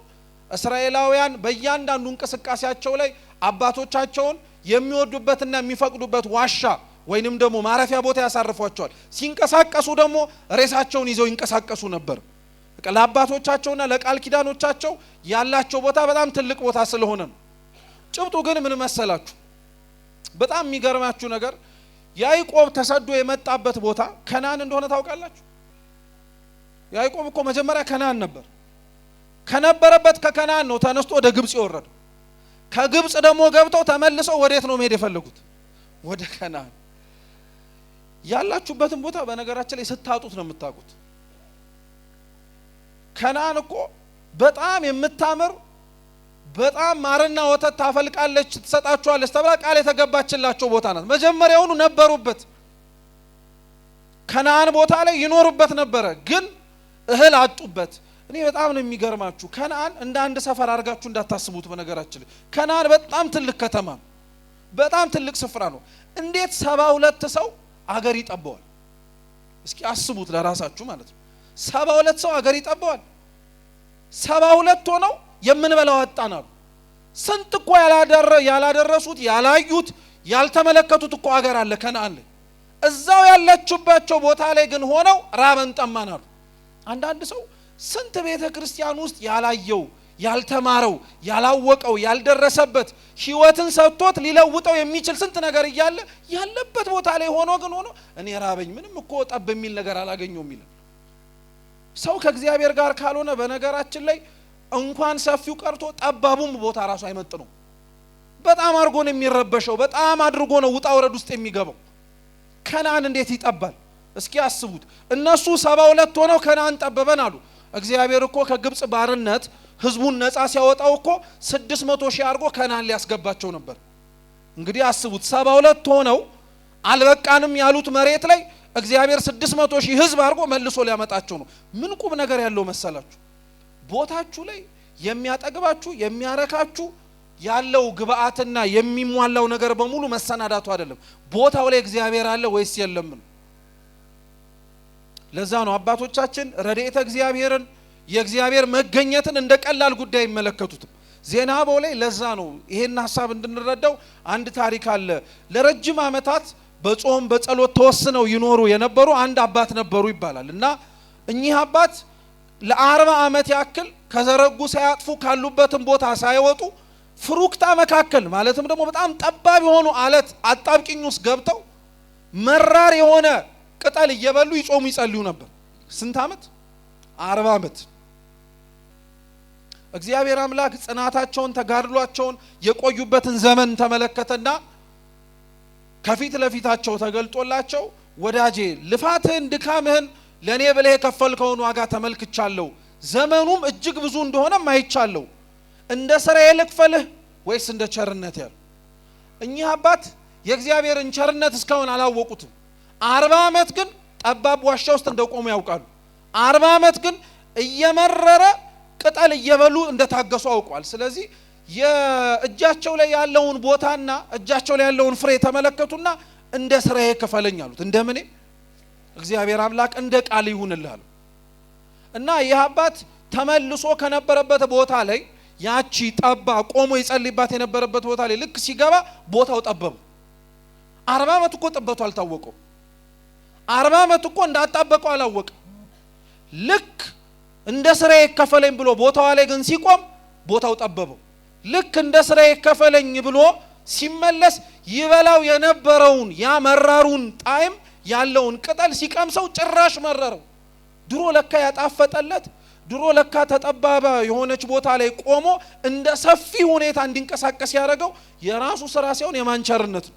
እስራኤላውያን በእያንዳንዱ እንቅስቃሴያቸው ላይ አባቶቻቸውን የሚወዱበትና የሚፈቅዱበት ዋሻ ወይንም ደግሞ ማረፊያ ቦታ ያሳርፏቸዋል ሲንቀሳቀሱ ደግሞ ሬሳቸውን ይዘው ይንቀሳቀሱ ነበር ለአባቶቻቸውና ለቃል ኪዳኖቻቸው ያላቸው ቦታ በጣም ትልቅ ቦታ ስለሆነ ጭብጡ ግን ምን መሰላችሁ በጣም የሚገርማችሁ ነገር ያዕቆብ ተሰዶ የመጣበት ቦታ ከናን እንደሆነ ታውቃላችሁ ያዕቆብ እኮ መጀመሪያ ከናን ነበር ከነበረበት ከከናን ነው ተነስቶ ወደ ግብጽ ይወረደው ከግብጽ ደግሞ ገብተው ተመልሰው ወዴት ነው መሄድ የፈለጉት ወደ ከናን ያላችሁበትን ቦታ በነገራችን ላይ ስታጡት ነው የምታውቁት ከናን እኮ በጣም የምታምር በጣም ማርና ወተት ታፈልቃለች ትሰጣቸዋለች ተብላ ቃል የተገባችላቸው ቦታ ናት መጀመሪያውኑ ነበሩበት ከናን ቦታ ላይ ይኖሩበት ነበር ግን እህል አጡበት እኔ በጣም ነው የሚገርማችሁ ከናን እንደ አንድ ሰፈር አርጋችሁ እንዳታስቡት በነገራችን ላይ ከናን በጣም ትልቅ ከተማ በጣም ትልቅ ስፍራ ነው እንዴት 72 ሰው አገር ይጠባዋል እስኪ አስቡት ለራሳችሁ ማለት ነው 72 ሰው አገር ይጠባዋል 72 ሆነው የምንበላው አጣናሉ ስንት እኮ ያላደረሱት ያላዩት ያልተመለከቱት እኮ አገር አለ ከናን ላይ እዛው ያለችባቸው ቦታ ላይ ግን ሆነው ራበን ጠማናሉ አንዳንድ ሰው ስንት ቤተ ክርስቲያን ውስጥ ያላየው ያልተማረው ያላወቀው ያልደረሰበት ህይወትን ሰጥቶት ሊለውጠው የሚችል ስንት ነገር እያለ ያለበት ቦታ ላይ ሆኖ ግን ሆኖ እኔ ራበኝ ምንም እኮ ጠብ የሚል ነገር አላገኘውም ይላል ሰው ከእግዚአብሔር ጋር ካልሆነ በነገራችን ላይ እንኳን ሰፊው ቀርቶ ጠባቡም ቦታ ራሱ አይመጥነው በጣም አድርጎ ነው የሚረበሸው በጣም አድርጎ ነው ውጣ ወረድ ውስጥ የሚገባው ከናን እንዴት ይጠባል እስኪ አስቡት እነሱ 72 ሆነው ከናን ጠበበን አሉ እግዚአብሔር እኮ ከግብጽ ባርነት ህዝቡን ነፃ ሲያወጣው እኮ 600 ሺህ አድርጎ ከናን ሊያስገባቸው ነበር እንግዲህ አስቡት 72 ሆነው አልበቃንም ያሉት መሬት ላይ እግዚአብሔር 600 ሺህ ህዝብ አድርጎ መልሶ ሊያመጣቸው ነው ምን ቁም ነገር ያለው መሰላችሁ ቦታችሁ ላይ የሚያጠግባችሁ የሚያረካችሁ ያለው ግብአትና የሚሟላው ነገር በሙሉ መሰናዳቱ አይደለም ቦታው ላይ እግዚአብሔር አለ ወይስ የለም ለዛ ነው አባቶቻችን ረድኤተ እግዚአብሔርን የእግዚአብሔር መገኘትን እንደ ቀላል ጉዳይ ይመለከቱትም ዜናቦ ላይ ለዛ ነው ይሄን ሐሳብ እንድንረዳው አንድ ታሪክ አለ ለረጅም ዓመታት በጾም በጸሎት ተወስነው ይኖሩ የነበሩ አንድ አባት ነበሩ ይባላል። እና እኚህ አባት ለ40 ዓመት ያክል ከዘረጉ ሳያጥፉ ካሉበትም ቦታ ሳይወጡ ፍሩክታ መካከል ማለትም ደግሞ በጣም ጠባብ የሆኑ አለት አጣብቂኝ ውስጥ ገብተው መራር የሆነ ቅጠል እየበሉ ይጾሙ ይጸልዩ ነበር። ስንት ዓመት? 40 ዓመት። እግዚአብሔር አምላክ ጽናታቸውን ተጋድሏቸውን የቆዩበትን ዘመን ተመለከተና ከፊት ለፊታቸው ተገልጦላቸው ወዳጄ ልፋትህን ድካምህን ለኔ ብለህ የከፈልከውን ዋጋ ተመልክቻለሁ፣ ዘመኑም እጅግ ብዙ እንደሆነ ማይቻለሁ፣ እንደ ስራዬ ልክፈልህ ወይስ እንደ ቸርነት ያለ። እኚህ አባት የእግዚአብሔርን ቸርነት እስካሁን አላወቁትም። 40 ዓመት ግን ጠባብ ዋሻ ውስጥ እንደቆሙ ያውቃሉ። 40 ዓመት ግን እየመረረ ቅጠል እየበሉ እንደታገሱ አውቀዋል። ስለዚህ የእጃቸው ላይ ያለውን ቦታና እጃቸው ላይ ያለውን ፍሬ ተመለከቱና እንደ ስራዬ ክፈለኝ አሉት። እንደምን እግዚአብሔር አምላክ እንደ ቃል ይሁንልህ አሉ። እና ይህ አባት ተመልሶ ከነበረበት ቦታ ላይ ያቺ ጠባ ቆሞ ይጸልይባት የነበረበት ቦታ ላይ ልክ ሲገባ ቦታው ጠበበ። 40 ዓመት እኮ ጥበቱ አልታወቀው። 40 ዓመት እኮ እንዳጣበቀው አላወቀ። ልክ እንደ ስራዬ ከፈለኝ ብሎ ቦታው ላይ ግን ሲቆም ቦታው ጠበበው። ልክ እንደ ስራዬ ከፈለኝ ብሎ ሲመለስ ይበላው የነበረውን ያ መራሩን ጣዕም ያለውን ቅጠል ሲቀምሰው ጭራሽ መረረው። ድሮ ለካ ያጣፈጠለት ድሮ ለካ ተጠባባ የሆነች ቦታ ላይ ቆሞ እንደ ሰፊ ሁኔታ እንዲንቀሳቀስ ያደረገው የራሱ ስራ ሳይሆን የማንቸርነት ነው።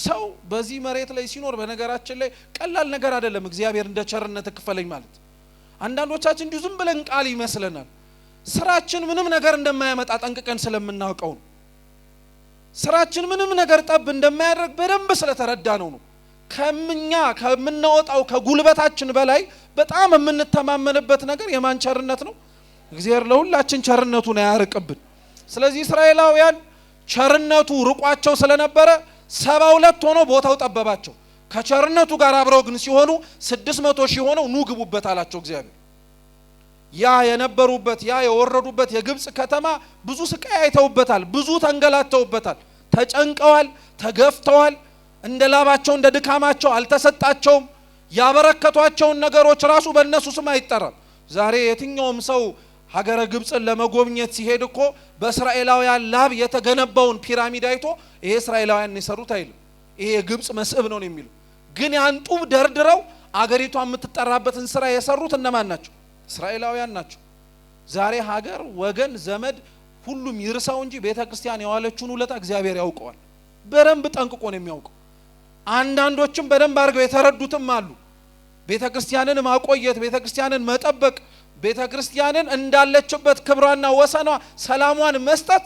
ሰው በዚህ መሬት ላይ ሲኖር በነገራችን ላይ ቀላል ነገር አይደለም። እግዚአብሔር እንደ ቸርነት ክፈለኝ ማለት አንዳንዶቻችን እንዲሁ ዝም ብለን ቃል ይመስለናል። ስራችን ምንም ነገር እንደማያመጣ ጠንቅቀን ስለምናውቀው ነው። ስራችን ምንም ነገር ጠብ እንደማያደርግ በደንብ ስለተረዳ ነው። ከምኛ ከምናወጣው ከጉልበታችን በላይ በጣም የምንተማመንበት ነገር የማን ቸርነት ነው? እግዚአብሔር ለሁላችን ቸርነቱን ያርቅብን። ስለዚህ እስራኤላውያን ቸርነቱ ርቋቸው ስለነበረ 72 ሆኖ ቦታው ጠበባቸው። ከቸርነቱ ጋር አብረው ግን ሲሆኑ 600 ሺህ ሆነው ኑ ግቡበት አላቸው እግዚአብሔር። ያ የነበሩበት ያ የወረዱበት የግብጽ ከተማ ብዙ ስቃይ አይተውበታል፣ ብዙ ተንገላተውበታል፣ ተጨንቀዋል፣ ተገፍተዋል። እንደ ላባቸው እንደ ድካማቸው አልተሰጣቸውም። ያበረከቷቸውን ነገሮች ራሱ በእነሱ ስም አይጠራም። ዛሬ የትኛውም ሰው ሀገረ ግብጽን ለመጎብኘት ሲሄድ እኮ በእስራኤላውያን ላብ የተገነባውን ፒራሚድ አይቶ ይሄ እስራኤላውያን የሰሩት አይልም፣ ይሄ የግብጽ መስህብ ነው የሚሉ። ግን ያን ጡብ ደርድረው አገሪቷ የምትጠራበትን ስራ የሰሩት እነማን ናቸው? እስራኤላውያን ናቸው። ዛሬ ሀገር ወገን ዘመድ ሁሉም ይርሳው እንጂ ቤተክርስቲያን የዋለችውን ውለታ እግዚአብሔር ያውቀዋል። በደንብ ጠንቅቆ ነው የሚያውቀው። አንዳንዶችም በደንብ አድርገው የተረዱትም አሉ። ቤተክርስቲያንን ማቆየት፣ ቤተክርስቲያንን መጠበቅ፣ ቤተክርስቲያንን እንዳለችበት ክብሯና ወሰኗ ሰላሟን መስጠት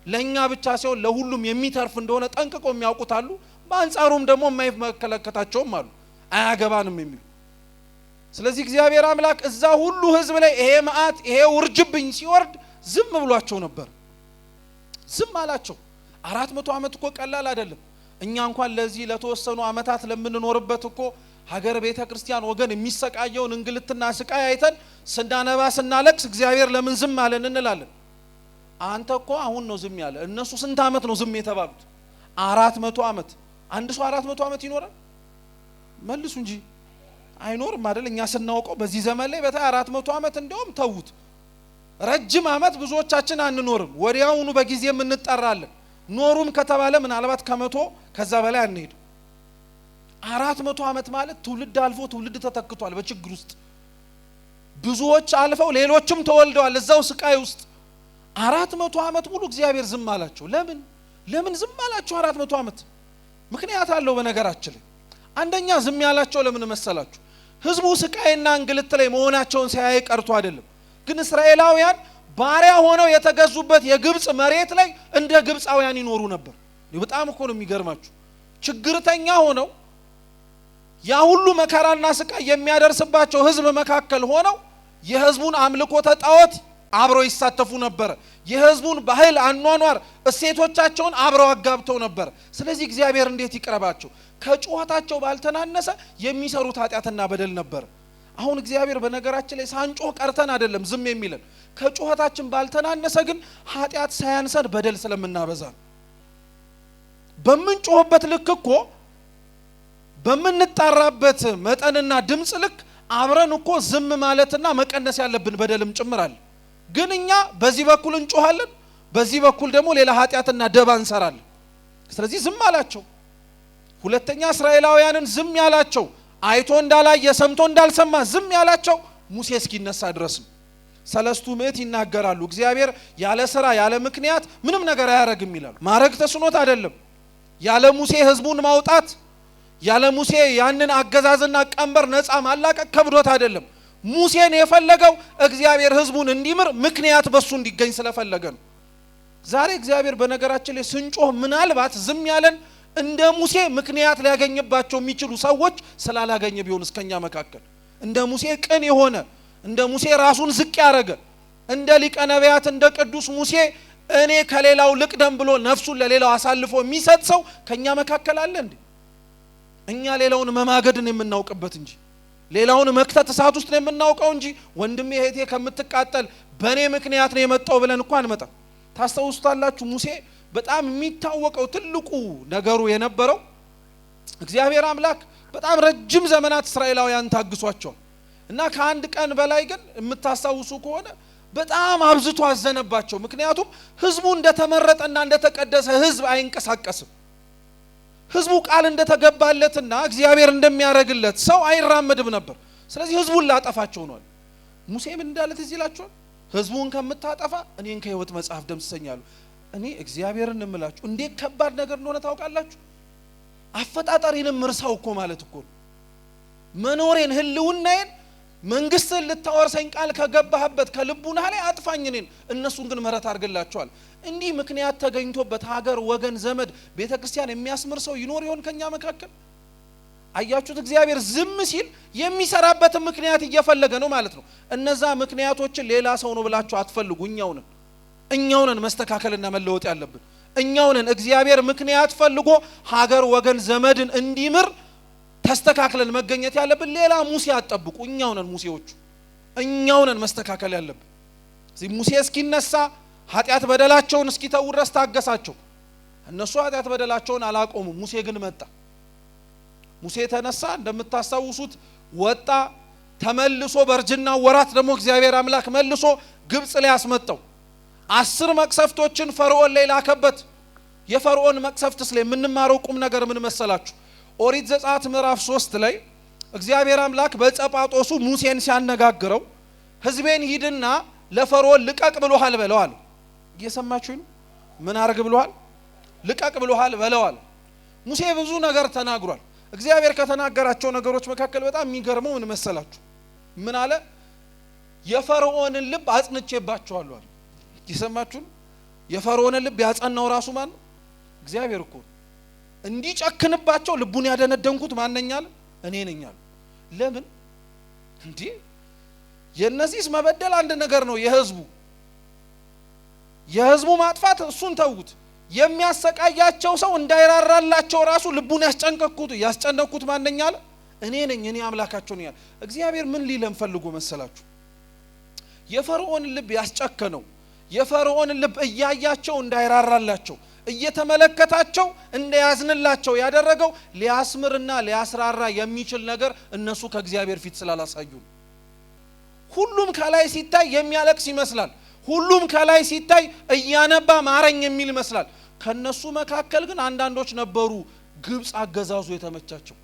ለኛ ብቻ ሳይሆን ለሁሉም የሚተርፍ እንደሆነ ጠንቅቆ የሚያውቁት አሉ። በአንጻሩም ደግሞ የማይመለከታቸውም አሉ፣ አያገባንም የሚሉ። ስለዚህ እግዚአብሔር አምላክ እዛ ሁሉ ህዝብ ላይ ይሄ መዓት ይሄ ውርጅብኝ ሲወርድ ዝም ብሏቸው ነበር። ዝም አላቸው። 400 ዓመት እኮ ቀላል አይደለም። እኛ እንኳን ለዚህ ለተወሰኑ ዓመታት ለምንኖርበት እኮ ሀገር ቤተክርስቲያን ወገን የሚሰቃየውን እንግልትና ስቃይ አይተን ስናነባ ስናለቅስ እግዚአብሔር ለምን ዝም አለን እንላለን። አንተ እኮ አሁን ነው ዝም ያለ። እነሱ ስንት ዓመት ነው ዝም የተባሉት? 400 ዓመት። አንድ ሰው 400 ዓመት ይኖራል? መልሱ እንጂ አይኖርም አይደል? እኛ ስናውቀው በዚህ ዘመን ላይ በታ 400 ዓመት እንደውም ተውት። ረጅም ዓመት ብዙዎቻችን አንኖርም። ወዲያውኑ በጊዜም እንጠራለን። ኖሩም ከተባለ ምናልባት ከመቶ ከዛ በላይ አንሄድ። 400 ዓመት ማለት ትውልድ አልፎ ትውልድ ተተክቷል። በችግር ውስጥ ብዙዎች አልፈው ሌሎችም ተወልደዋል እዛው ስቃይ ውስጥ። 400 ዓመት ሙሉ እግዚአብሔር ዝም አላቸው። ለምን ዝም አላቸው 400 ዓመት? ምክንያት አለው። በነገራችን ላይ አንደኛ ዝም ያላቸው ለምን መሰላችሁ? ህዝቡ ስቃይና እንግልት ላይ መሆናቸውን ሳያይ ቀርቶ አይደለም። ግን እስራኤላውያን ባሪያ ሆነው የተገዙበት የግብጽ መሬት ላይ እንደ ግብጻውያን ይኖሩ ነበር። በጣም እኮ ነው የሚገርማችሁ። ችግርተኛ ሆነው ያ ሁሉ መከራና ስቃይ የሚያደርስባቸው ህዝብ መካከል ሆነው የህዝቡን አምልኮተ ጣዖት አብረው ይሳተፉ ነበር። የህዝቡን ባህል አኗኗር እሴቶቻቸውን አብረው አጋብተው ነበር። ስለዚህ እግዚአብሔር እንዴት ይቅረባቸው? ከጩኸታቸው ባልተናነሰ የሚሰሩት ኃጢአትና በደል ነበር። አሁን እግዚአብሔር በነገራችን ላይ ሳንጮህ ቀርተን አይደለም ዝም የሚለን። ከጩኸታችን ባልተናነሰ ግን ኃጢአት ሳያንሰን በደል ስለምናበዛ በምን ጮህበት ልክ እኮ በመንጣራበት መጠንና ድምጽ ልክ አብረን እኮ ዝም ማለትና መቀነስ ያለብን በደልም ጭምራል። ግን እኛ በዚህ በኩል እንጮሃለን፣ በዚህ በኩል ደግሞ ሌላ ኃጢያትና ደባ እንሰራለን። ስለዚህ ዝም አላቸው። ሁለተኛ እስራኤላውያንን ዝም ያላቸው አይቶ እንዳላየ ሰምቶ እንዳልሰማ ዝም ያላቸው ሙሴ እስኪነሳ ድረስ ነው። ሰለስቱ ምዕት ይናገራሉ። እግዚአብሔር ያለ ስራ ያለ ምክንያት ምንም ነገር አያረግም ይላሉ። ማረግ ተስኖት አይደለም። ያለ ሙሴ ህዝቡን ማውጣት፣ ያለ ሙሴ ያንን አገዛዝና ቀንበር ነፃ ማላቀቅ ከብዶት አይደለም። ሙሴን የፈለገው እግዚአብሔር ህዝቡን እንዲምር ምክንያት በሱ እንዲገኝ ስለፈለገ ነው። ዛሬ እግዚአብሔር በነገራችን ላይ ስንጮህ ምናልባት ዝም ያለን እንደ ሙሴ ምክንያት ሊያገኝባቸው የሚችሉ ሰዎች ስላላገኘ ቢሆን እስከኛ መካከል እንደ ሙሴ ቅን የሆነ እንደ ሙሴ ራሱን ዝቅ ያረገ እንደ ሊቀ ነቢያት እንደ ቅዱስ ሙሴ እኔ ከሌላው ልቅደም ብሎ ነፍሱን ለሌላው አሳልፎ የሚሰጥ ሰው ከኛ መካከል አለ እንዴ? እኛ ሌላውን መማገድን የምናውቅበት እንጂ ሌላውን መክተት እሳት ውስጥ ነው የምናውቀው እንጂ ወንድሜ እህቴ ከምትቃጠል በኔ ምክንያት ነው የመጣው ብለን እንኳን አንመጣም። ታስተውስታላችሁ ሙሴ በጣም የሚታወቀው ትልቁ ነገሩ የነበረው እግዚአብሔር አምላክ በጣም ረጅም ዘመናት እስራኤላውያን ታግሷቸው እና ከአንድ ቀን በላይ ግን የምታስተውሱ ከሆነ በጣም አብዝቶ አዘነባቸው። ምክንያቱም ህዝቡ እንደተመረጠና እንደተቀደሰ ህዝብ አይንቀሳቀስም። ህዝቡ ቃል እንደተገባለትና እግዚአብሔር እንደሚያረግለት ሰው አይራመድም ነበር። ስለዚህ ህዝቡን ላጠፋቸው ነው። ሙሴ ምን እንዳለ ትዝ ይላችኋል? ህዝቡን ከምታጠፋ እኔን ከህይወት መጽሐፍ ደምስሰኛለሁ። እኔ እግዚአብሔርን እምላችሁ እንዴት ከባድ ነገር እንደሆነ ታውቃላችሁ? አፈጣጣሪንም ምርሳው እኮ ማለት እኮ መኖሬን ህልውናዬን መንግስትን ልታወርሰኝ ቃል ከገባህበት ከልቡና ላይ አጥፋኝ እኔን፣ እነሱን ግን ምህረት አድርግላቸዋል። እንዲህ ምክንያት ተገኝቶበት ሀገር ወገን ዘመድ ቤተክርስቲያን የሚያስምር ሰው ይኖር ይሆን ከኛ መካከል? አያችሁት? እግዚአብሔር ዝም ሲል የሚሰራበትን ምክንያት እየፈለገ ነው ማለት ነው። እነዛ ምክንያቶችን ሌላ ሰው ነው ብላችሁ አትፈልጉ። እኛው ነን መስተካከልና መለወጥ ያለብን። እኛው ነን እግዚአብሔር ምክንያት ፈልጎ ሀገር ወገን ዘመድን እንዲምር ተስተካክለን መገኘት ያለብን። ሌላ ሙሴ አትጠብቁ። እኛው ነን ሙሴዎቹ፣ እኛው ነን መስተካከል ያለብን። እዚህ ሙሴ እስኪነሳ ኃጢያት በደላቸውን እስኪተው ድረስ ታገሳቸው። እነሱ ኃጢያት በደላቸውን አላቆሙም። ሙሴ ግን መጣ። ሙሴ ተነሳ፣ እንደምታስተውሱት ወጣ። ተመልሶ በርጅና ወራት ደግሞ እግዚአብሔር አምላክ መልሶ ግብጽ ላይ አስመጣው። 10 መቅሰፍቶችን ፈርዖን ላይ ላከበት። የፈርዖን መቅሰፍትስ ላይ የምንማረው ቁም ነገር ምን መሰላችሁ? ኦሪት ዘጸአት ምዕራፍ 3 ላይ እግዚአብሔር አምላክ በጸጳጦሱ ሙሴን ሲያነጋግረው ህዝቤን ሂድና ለፈርዖን ልቀቅ ብሎሃል በለዋል። እየሰማችሁ ነው? ምን አርግ ብሎሃል? ልቀቅ ብሎሃል በለዋል። ሙሴ ብዙ ነገር ተናግሯል። እግዚአብሔር ከተናገራቸው ነገሮች መካከል በጣም የሚገርመው ምን መሰላችሁ? ምን አለ? የፈርዖንን ልብ አጽንቼባቸዋለሁ አለ። እየሰማችሁ? የፈርዖንን ልብ ያጸናው ራሱ ማን ነው? እግዚአብሔር እኮ። እንዲጨክንባቸው ልቡን ያደነደንኩት ማንኛል? እኔ ነኝ አለ። ለምን እንዴ? የነዚህስ መበደል አንድ ነገር ነው። የህዝቡ ማጥፋት እሱን ተውት። የሚያሰቃያቸው ሰው እንዳይራራላቸው ራሱ ልቡን ያስጨነቅኩት ማንኛል? እኔ ነኝ፣ እኔ አምላካቸው ነኝ። እግዚአብሔር ምን ሊለን ፈልጎ መሰላችሁ? የፈርዖን ልብ ያስጨከነው የፈርዖን ልብ እያያቸው እንዳይራራላቸው እየተመለከታቸው እንደያዝንላቸው ያደረገው ሊያስምርና ሊያስራራ የሚችል ነገር እነሱ ከእግዚአብሔር ፊት ስላላሳዩ። ሁሉም ከላይ ሲታይ የሚያለቅስ ይመስላል። ሁሉም ከላይ ሲታይ እያነባ ማረኝ የሚል ይመስላል። ከነሱ መካከል ግን አንዳንዶች ነበሩ ግብጽ አገዛዙ የተመቻቸው፣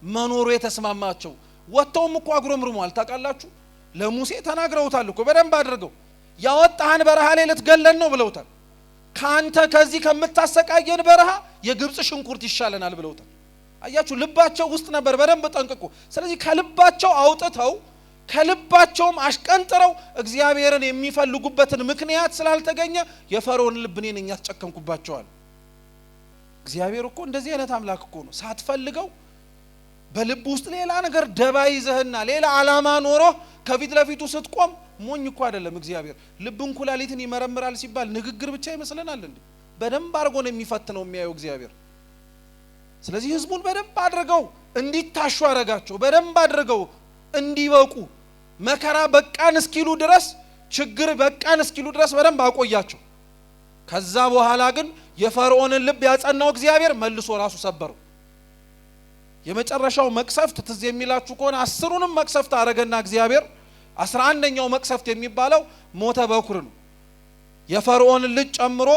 መኖሩ የተስማማቸው። ወጥተውም እኮ አጉረምርሟል። ታውቃላችሁ? ለሙሴ ተናግረውታል እኮ በደንብ አድርገው። ያወጣህን በረሃ ላይ ልትገለን ነው ብለውታል። ካንተ ከዚህ ከምታሰቃየን በረሃ የግብጽ ሽንኩርት ይሻለናል ብለውታል። አያችሁ? ልባቸው ውስጥ ነበር በደንብ ጠንቅቆ። ስለዚህ ከልባቸው አውጥተው ከልባቸውም አሽቀንጥረው እግዚአብሔርን የሚፈልጉበትን ምክንያት ስላልተገኘ የፈርዖን ልብ እኔ ነኝ ያስጨከንኩባቸዋል። እግዚአብሔር እኮ እንደዚህ አይነት አምላክ እኮ ነው። ሳትፈልገው በልብ ውስጥ ሌላ ነገር ደባ ይዘህና ሌላ ዓላማ ኖሮ ከፊት ለፊቱ ስትቆም ሞኝ እኮ አይደለም እግዚአብሔር። ልብን ኩላሊትን ይመረምራል ሲባል ንግግር ብቻ ይመስለናል እንዴ? በደንብ አድርጎ ነው የሚፈትነው የሚያየው እግዚአብሔር። ስለዚህ ህዝቡን በደንብ አድርገው እንዲታሹ አረጋቸው። በደንብ አድርገው እንዲበቁ መከራ በቃን እስኪሉ ድረስ ችግር በቃን እስኪሉ ድረስ በደንብ አቆያቸው። ከዛ በኋላ ግን የፈርዖንን ልብ ያጸናው እግዚአብሔር መልሶ ራሱ ሰበረው። የመጨረሻው መቅሰፍት ትዝ የሚላችሁ ከሆነ 10ሩንም መቅሰፍት አረገና እግዚአብሔር 11ኛው መቅሰፍት የሚባለው ሞተ በኩር ነው። የፈርዖን ልጅ ጨምሮ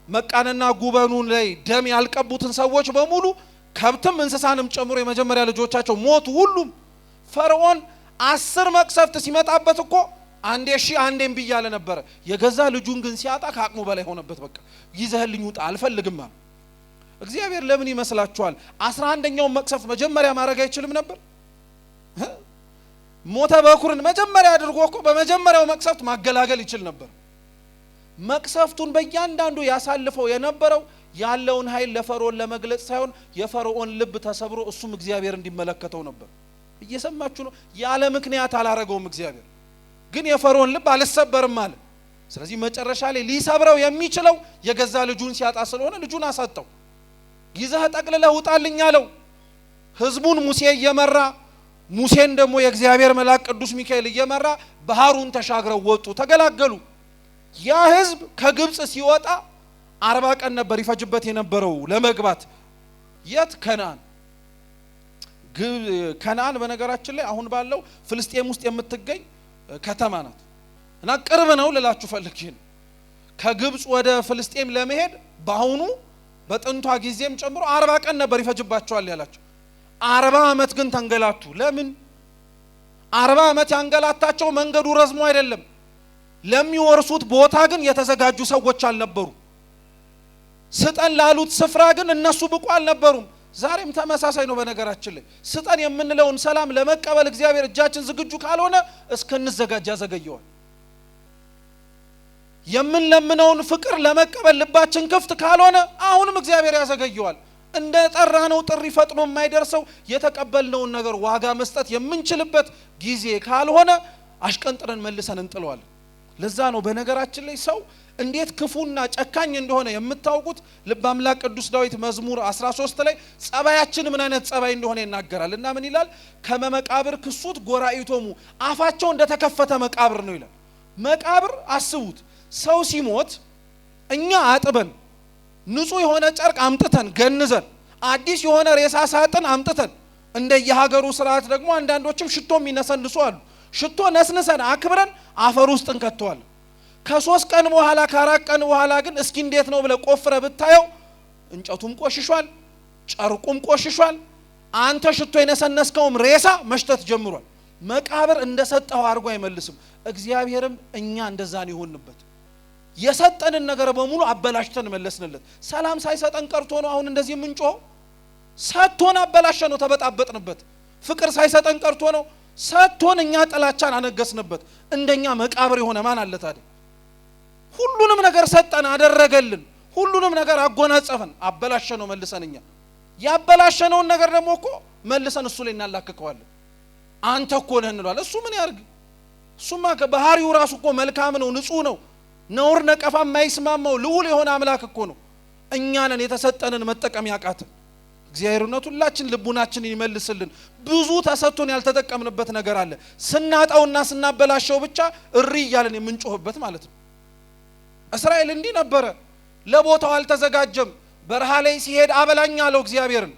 መቃንና ጉበኑን ላይ ደም ያልቀቡትን ሰዎች በሙሉ ከብትም እንስሳንም ጨምሮ የመጀመሪያ ልጆቻቸው ሞቱ ሁሉም። ፈርዖን 10 መቅሰፍት ሲመጣበት እኮ አንዴ እሺ አንዴም ብያለ ነበር። የገዛ ልጁን ግን ሲያጣ ከአቅሙ በላይ ሆነበት። በቃ ይዘህልኝ ውጣ አልፈልግም። እግዚአብሔር ለምን ይመስላችኋል 11ኛው መቅሰፍት መጀመሪያ ማድረግ አይችልም ነበር? ሞተ በኩርን መጀመሪያ አድርጎ እኮ በመጀመሪያው መቅሰፍት ማገላገል ይችል ነበር። መቅሰፍቱን በእያንዳንዱ ያሳልፈው የነበረው ያለውን ኃይል ለፈርዖን ለመግለጽ ሳይሆን የፈርዖን ልብ ተሰብሮ እሱም እግዚአብሔር እንዲመለከተው ነበር። እየሰማችሁ ነው? ያለ ምክንያት አላረገውም። እግዚአብሔር ግን የፈርዖን ልብ አልሰበርም አለ። ስለዚህ መጨረሻ ላይ ሊሰብረው የሚችለው የገዛ ልጁን ሲያጣ ስለሆነ ልጁን አሳጣው። ይዘህ ጠቅልለህ ውጣልኝ አለው። ህዝቡን ሙሴ እየመራ ሙሴን ደግሞ የእግዚአብሔር መልአክ ቅዱስ ሚካኤል እየመራ ባህሩን ተሻግረው ወጡ፣ ተገላገሉ። ያ ህዝብ ከግብጽ ሲወጣ 40 ቀን ነበር ይፈጅበት የነበረው ለመግባት። የት? ከነዓን። ከነዓን በነገራችን ላይ አሁን ባለው ፍልስጤም ውስጥ የምትገኝ ከተማ ናት እና ቅርብ ነው ልላችሁ ፈልጌ ነው። ከግብጽ ወደ ፍልስጤም ለመሄድ ባሁኑ በጥንቷ ጊዜም ጨምሮ 40 ቀን ነበር ይፈጅባቸዋል ያላችሁ። 40 ዓመት ግን ተንገላቱ። ለምን? 40 ዓመት ያንገላታቸው መንገዱ ረዝሞ አይደለም። ለሚወርሱት ቦታ ግን የተዘጋጁ ሰዎች አልነበሩ። ስጠን ላሉት ስፍራ ግን እነሱ ብቁ አልነበሩም። ዛሬም ተመሳሳይ ነው። በነገራችን ላይ ስጠን የምንለውን ሰላም ለመቀበል እግዚአብሔር እጃችን ዝግጁ ካልሆነ እስከንዘጋጅ ያዘገየዋል። የምንለምነውን ፍቅር ለመቀበል ልባችን ክፍት ካልሆነ አሁንም እግዚአብሔር ያዘገየዋል። እንደ ጠራነው ጥሪ ፈጥኖ የማይደርሰው የተቀበልነውን ነገር ዋጋ መስጠት የምንችልበት ጊዜ ካልሆነ አሽቀንጥረን መልሰን እንጥለዋለን። ለዛ ነው በነገራችን ላይ ሰው እንዴት ክፉና ጨካኝ እንደሆነ የምታውቁት ልበ አምላክ ቅዱስ ዳዊት መዝሙር 13 ላይ ጸባያችን ምን አይነት ጸባይ እንደሆነ ይናገራል። እና ምን ይላል? ከመቃብር ክሱት ጎራኢቶሙ፣ አፋቸው እንደተከፈተ መቃብር ነው ይላል። መቃብር አስቡት። ሰው ሲሞት እኛ አጥበን ንጹህ የሆነ ጨርቅ አምጥተን ገንዘን አዲስ የሆነ ሬሳ ሳጥን አምጥተን እንደየሀገሩ ስርዓት ደግሞ አንዳንዶችም ሽቶ የሚነሰንሱ አሉ። ሽቶ ነስንሰን አክብረን አፈር ውስጥ እንከተዋለን። ከ3 ቀን በኋላ ከ4 ቀን በኋላ ግን እስኪ እንዴት ነው ብለ ቆፍረ ብታየው እንጨቱም ቆሽሿል፣ ጨርቁም ቆሽሿል። አንተ ሽቶ የነሰነስከውም ሬሳ መሽተት ጀምሯል። መቃብር እንደሰጠው አድርጎ አይመልስም። እግዚአብሔርም እኛ እንደዛን ይሆንበት የሰጠንን ነገር በሙሉ አበላሽተን መለስንለት። ሰላም ሳይሰጠን ቀርቶ ነው አሁን እንደዚህ የምንጮኸው። ሰጥቶን አበላሸነው፣ ተበጣበጥንበት። ፍቅር ሳይሰጠን ቀርቶ ነው ሰጥቶን እኛ ጥላቻን አነገስንበት። እንደኛ መቃብር የሆነ ማን አለ ታዲያ? ሁሉንም ነገር ሰጠን፣ አደረገልን፣ ሁሉንም ነገር አጎናጸፈን። አበላሸነው መልሰን እኛ ያበላሸነውን ነገር ደግሞ እኮ መልሰን እሱ ላይ እናላክከዋለን። አንተ እኮ ነህ እንሏለን። እሱ ምን ያርግ? እሱማ ባህሪው ራሱ እኮ መልካም ነው፣ ንጹህ ነው፣ ነውር ነቀፋ የማይስማማው ልዑል የሆነ አምላክ እኮ ነው። እኛ ነን የተሰጠንን መጠቀም ያቃተን። እግዚአብሔርነቱ ሁላችን ልቡናችንን ይመልስልን። ብዙ ተሰጥቶን ያልተጠቀምንበት ነገር አለ። ስናጣውና ስናበላሸው ብቻ እሪ እያለን የምንጮህበት ማለት ነው። እስራኤል እንዲህ ነበረ። ለቦታው አልተዘጋጀም። በረሃ ላይ ሲሄድ አበላኝ አለው እግዚአብሔርን።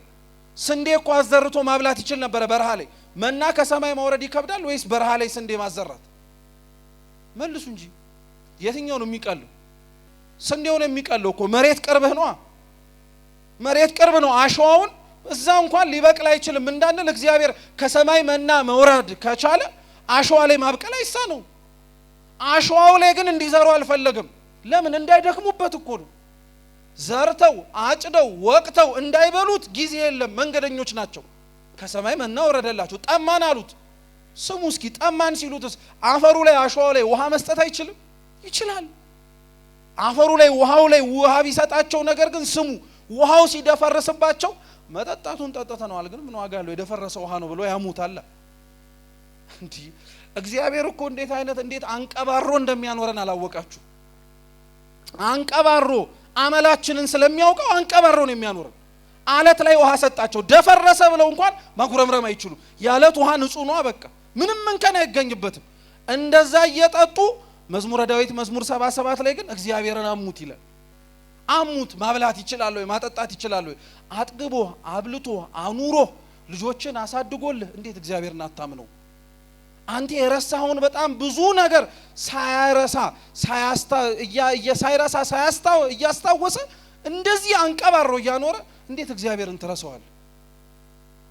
ስንዴ እኮ አዘርቶ ማብላት ይችል ነበር በረሃ ላይ። መና ከሰማይ ማውረድ ይከብዳል ወይስ በረሃ ላይ ስንዴ ማዘራት? መልሱ እንጂ የትኛው ነው የሚቀለው? ስንዴው ነው የሚቀለው እኮ። መሬት ቅርብህ ነው። መሬት ቅርብ ነው። አሸዋውን እዛ እንኳን ሊበቅል አይችልም እንዳንል እግዚአብሔር ከሰማይ መና መውረድ ከቻለ አሸዋ ላይ ማብቀል አይሳነው። አሸዋው ላይ ግን እንዲዘሩ አልፈለገም። ለምን? እንዳይደክሙበት እኮ ነው። ዘርተው አጭደው ወቅተው እንዳይበሉት ጊዜ የለም። መንገደኞች ናቸው። ከሰማይ መና ወረደላቸው። ጠማን አሉት። ስሙ እስኪ ጠማን ሲሉትስ አፈሩ ላይ አሸዋው ላይ ውሃ መስጠት አይችልም? ይችላል። አፈሩ ላይ ውሃው ላይ ውሃ ቢሰጣቸው ነገር ግን ስሙ ውሃው ሲደፈርስባቸው መጠጣቱን ጠጥተነዋል ግን ምን ዋጋ አለው የደፈረሰ ውሃ ነው ብሎ ያሙታል። እንዴ እግዚአብሔር እኮ እንዴት አንቀባሮ እንደሚያኖረን አላወቃችሁ? አንቀባሮ አመላችንን ስለሚያውቀው አንቀባሮ ነው የሚያኖረን። አለት ላይ ውሃ ሰጣቸው። ደፈረሰ ብለው እንኳን ማጉረምረም አይችሉም። ያለት ውሃ ንጹህ ነው። በቃ ምንም እንከን አይገኝበትም። እንደዛ እየጠጡ መዝሙረ ዳዊት መዝሙር 77 ላይ ግን እግዚአብሔርን አሙት ይላል። አሙት ማብላት ይችላል ወይ ማጠጣት ይችላል ወይ? አጥግቦ አብልቶ አኑሮ ልጆችን አሳድጎልህ እንዴት እግዚአብሔርን አታምነው? አንተ የረሳውን በጣም ብዙ ነገር እያስታወሰ እንደዚህ አንቀባሮ እያኖረ እንዴት እግዚአብሔርን ትረሳዋለህ?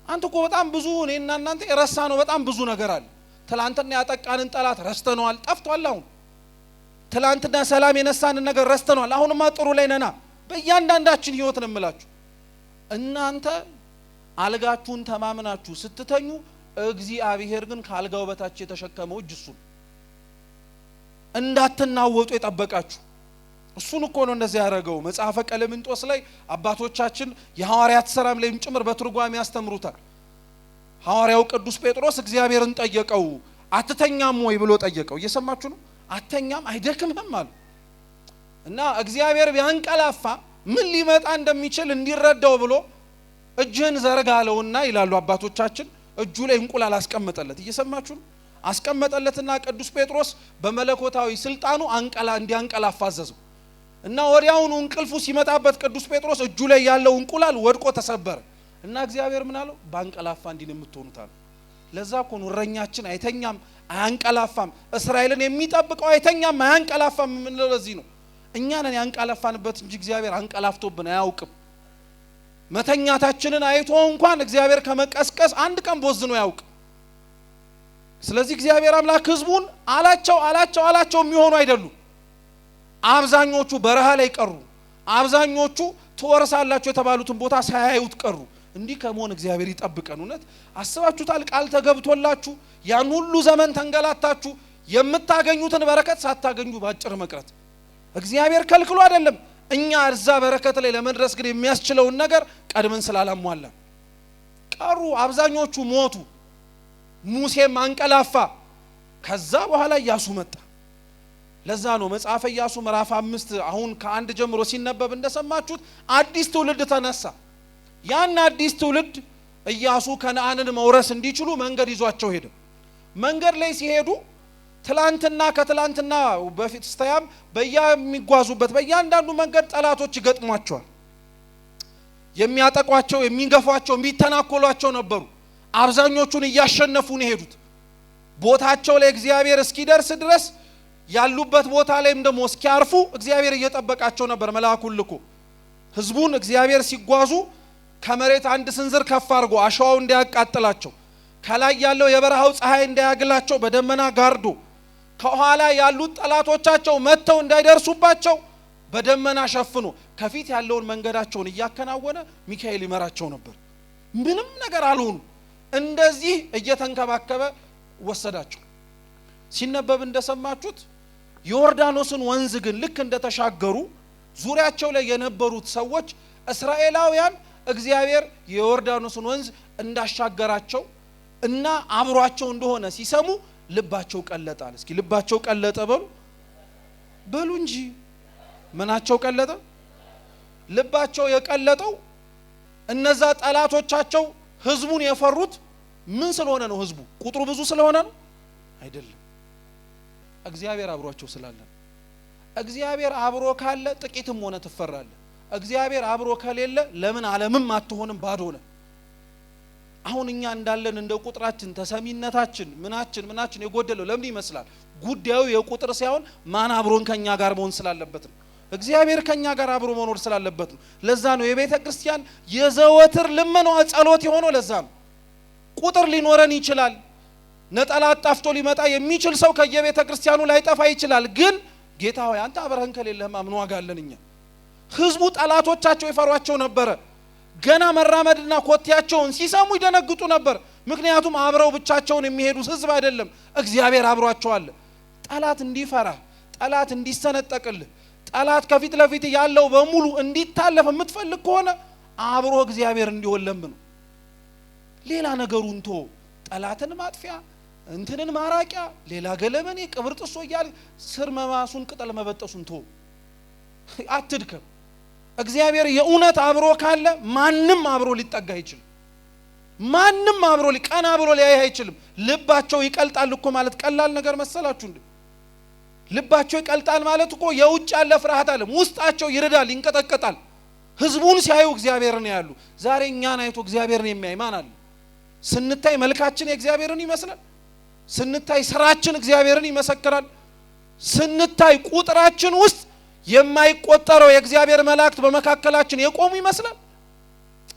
አንተ እኮ በጣም ብዙ እኔና እናንተ የረሳነው በጣም ብዙ ነገር አለ። ትላንትና ያጠቃንን ጠላት ረስተነዋል፣ ጠፍቷል። አሁን ትላንትና ሰላም የነሳንን ነገር ረስተነዋል። አሁንማ ጥሩ ላይ ነና። በእያንዳንዳችን ህይወት ነው የምላችሁ። እናንተ አልጋችሁን ተማምናችሁ ስትተኙ እግዚአብሔር ግን ካልጋው በታች የተሸከመው እጅ እሱን እንዳትናወጡ የጠበቃችሁ እሱን እኮ ነው እንደዚህ ያደረገው። መጽሐፈ ቀለምንጦስ ላይ አባቶቻችን የሐዋርያት ሥራም ላይም ጭምር በትርጓሜ ያስተምሩታል። ሐዋርያው ቅዱስ ጴጥሮስ እግዚአብሔርን ጠየቀው፣ አትተኛም ወይ ብሎ ጠየቀው። እየሰማችሁ ነው? አትተኛም አይደክምህም አለ። እና እግዚአብሔር ቢያንቀላፋ ምን ሊመጣ እንደሚችል እንዲረዳው ብሎ እጅህን ዘርጋለውና ይላሉ አባቶቻችን እጁ ላይ እንቁላል አስቀመጠለት። እየሰማችሁ ነው? አስቀመጠለትና ቅዱስ ጴጥሮስ በመለኮታዊ ስልጣኑ እንዲያንቀላፋ አዘዘው። እና ወዲያውኑ እንቅልፉ ሲመጣበት ቅዱስ ጴጥሮስ እጁ ላይ ያለው እንቁላል ወድቆ ተሰበረ። እና እግዚአብሔር ምን አለው? ባንቀላፋ እንዲህ ነው የምትሆኑት አለ። ለዛ እኮ ነው እረኛችን አይተኛም አያንቀላፋም፣ እስራኤልን የሚጠብቀው አይተኛም አያንቀላፋም የምንለው ለዚህ ነው። እኛ ነን ያንቀላፋንበት እንጂ እግዚአብሔር አንቀላፍቶብን አያውቅም። መተኛታችንን አይቶ እንኳን እግዚአብሔር ከመቀስቀስ አንድ ቀን ቦዝኖ ያውቅ። ስለዚህ እግዚአብሔር አምላክ ህዝቡን አላቸው የሚሆኑ አይደሉም። አብዛኞቹ በረሃ ላይ ቀሩ። አብዛኞቹ ትወርሳላችሁ የተባሉትን ቦታ ሳያዩት ቀሩ። እንዲህ ከመሆን እግዚአብሔር ይጠብቀን። እውነት አስባችሁታል? ቃል ተገብቶላችሁ ያን ሁሉ ዘመን ተንገላታችሁ የምታገኙትን በረከት ሳታገኙ ባጭር መቅረት እግዚአብሔር ከልክሎ አይደለም። እኛ እዛ በረከት ላይ ለመድረስ ግን የሚያስችለውን ነገር ቀድመን ስላላሟላ ቀሩ። አብዛኞቹ ሞቱ። ሙሴም አንቀላፋ። ከዛ በኋላ ኢያሱ መጣ። ለዛ ነው መጽሐፈ ኢያሱ ምዕራፍ 5 አሁን ከ1 ጀምሮ ሲነበብ እንደሰማችሁት አዲስ ትውልድ ተነሳ። ያን አዲስ ትውልድ ኢያሱ ከነዓንን መውረስ እንዲችሉ መንገድ ይዟቸው ሄደ። መንገድ ላይ ሲሄዱ ትላንትና ከትላንትና በፊት ስታያም በሚጓዙበት በእያንዳንዱ መንገድ ጠላቶች ይገጥሟቸዋል። የሚያጠቋቸው፣ የሚገፏቸው፣ የሚተናኮሏቸው ነበሩ። አብዛኞቹን እያሸነፉ ነው ሄዱት። ቦታቸው ላይ እግዚአብሔር እስኪደርስ ድረስ ያሉበት ቦታ ላይም ደግሞ እስኪያርፉ እግዚአብሔር እየጠበቃቸው ነበር መልአኩን ልኮ። ህዝቡን እግዚአብሔር ሲጓዙ ከመሬት አንድ ስንዝር ከፍ አድርጎ አሸዋው እንዳያቃጥላቸው፣ ከላይ ያለው የበረሃው ፀሐይ እንዳያግላቸው በደመና ጋርዶ፣ ከኋላ ያሉት ጠላቶቻቸው መተው እንዳይደርሱባቸው በደመና ሸፍኖ ከፊት ያለውን መንገዳቸውን እያከናወነ ሚካኤል ይመራቸው ነበር። ምንም ነገር አልሆኑ። እንደዚህ እየተንከባከበ ወሰዳቸው። ሲነበብ እንደሰማችሁት ዮርዳኖስን ወንዝ ግን ልክ እንደተሻገሩ ዙሪያቸው ላይ የነበሩት ሰዎች እስራኤላውያን እግዚአብሔር የዮርዳኖስን ወንዝ እንዳሻገራቸው እና አብሯቸው እንደሆነ ሲሰሙ ልባቸው ቀለጣል። እስኪ ልባቸው ቀለጠ በሉ እንጂ ምናቸው ቀለጠ? ልባቸው የቀለጠው እነዛ ጠላቶቻቸው ህዝቡን የፈሩት ምን ስለሆነ ነው? ህዝቡ ቁጥሩ ብዙ ስለሆነ ነው? አይደለም። እግዚአብሔር አብሯቸው ስላለ። እግዚአብሔር አብሮ ካለ ጥቂትም ሆነ ትፈራለህ። እግዚአብሔር አብሮ ከሌለ ለምን ዓለምም አትሆንም ባዶ ነው። አሁን እኛ እንዳለን እንደ ቁጥራችን ተሰሚነታችን ምናችን የጎደለው ለምን ይመስላል? ጉዳዩ የቁጥር ሳይሆን ማን አብሮን ከኛ ጋር መሆን ስላለበት ነው። እግዚአብሔር ከኛ ጋር አብሮ መኖር ስላለበት ነው። ለዛ ነው የቤተ ክርስቲያን የዘወትር ልመናዋ ጸሎት የሆነው። ለዛ ነው ቁጥር ሊኖረን ይችላል። ነጠላ አጣፍቶ ሊመጣ የሚችል ሰው ከየቤተ ክርስቲያኑ ላይ ጠፋ ይችላል። ግን ጌታ ሆይ አንተ አብረህን ከሌለህማ ምን ዋጋ አለን? እኛ ህዝቡ ጠላቶቻቸው ይፈሯቸው ነበር። ገና መራመድና ኮቴያቸውን ሲሰሙ ይደነግጡ ነበር። ምክንያቱም አብረው ብቻቸውን የሚሄዱ ህዝብ አይደለም፣ እግዚአብሔር አብሯቸው አለ። ጠላት እንዲፈራ፣ ጠላት እንዲሰነጠቅልህ፣ ጠላት ከፊት ለፊት ያለው በሙሉ እንዲታለፍ የምትፈልግ ከሆነ አብሮ እግዚአብሔር እንዲሆን ለምን ነው። ሌላ ነገሩን ተው። ጠላትን ማጥፊያ እንትንን ማራቂያ ሌላ ገለመኔ ቅብር ጥሶ ይያል ስር መማሱን ቅጠል መበጠሱን ተው። አትድከም። እግዚአብሔር የእውነት አብሮ ካለ ማንም አብሮ ሊጠጋ አይችልም። ማንም አብሮ ሊቀና ብሎ ሊያይ አይችልም። ልባቸው ይቀልጣል እኮ ማለት ቀላል ነገር መሰላችሁ እንዴ? ልባቸው ይቀልጣል ማለት እኮ የውጭ ያለ ፍርሃት አለ፣ ውስጣቸው ይረዳል፣ ይንቀጠቀጣል። ህዝቡን ሲያዩ እግዚአብሔርን ያያሉ። ዛሬ እኛን አይቶ እግዚአብሔርን የሚያይ ማን አለ? ስንታይ መልካችን የእግዚአብሔርን ይመስላል። ስንታይ ስራችን እግዚአብሔርን ይመሰክራል። ስንታይ ቁጥራችን ውስጥ የማይቆጠረው የእግዚአብሔር መላእክት በመካከላችን የቆሙ ይመስላል።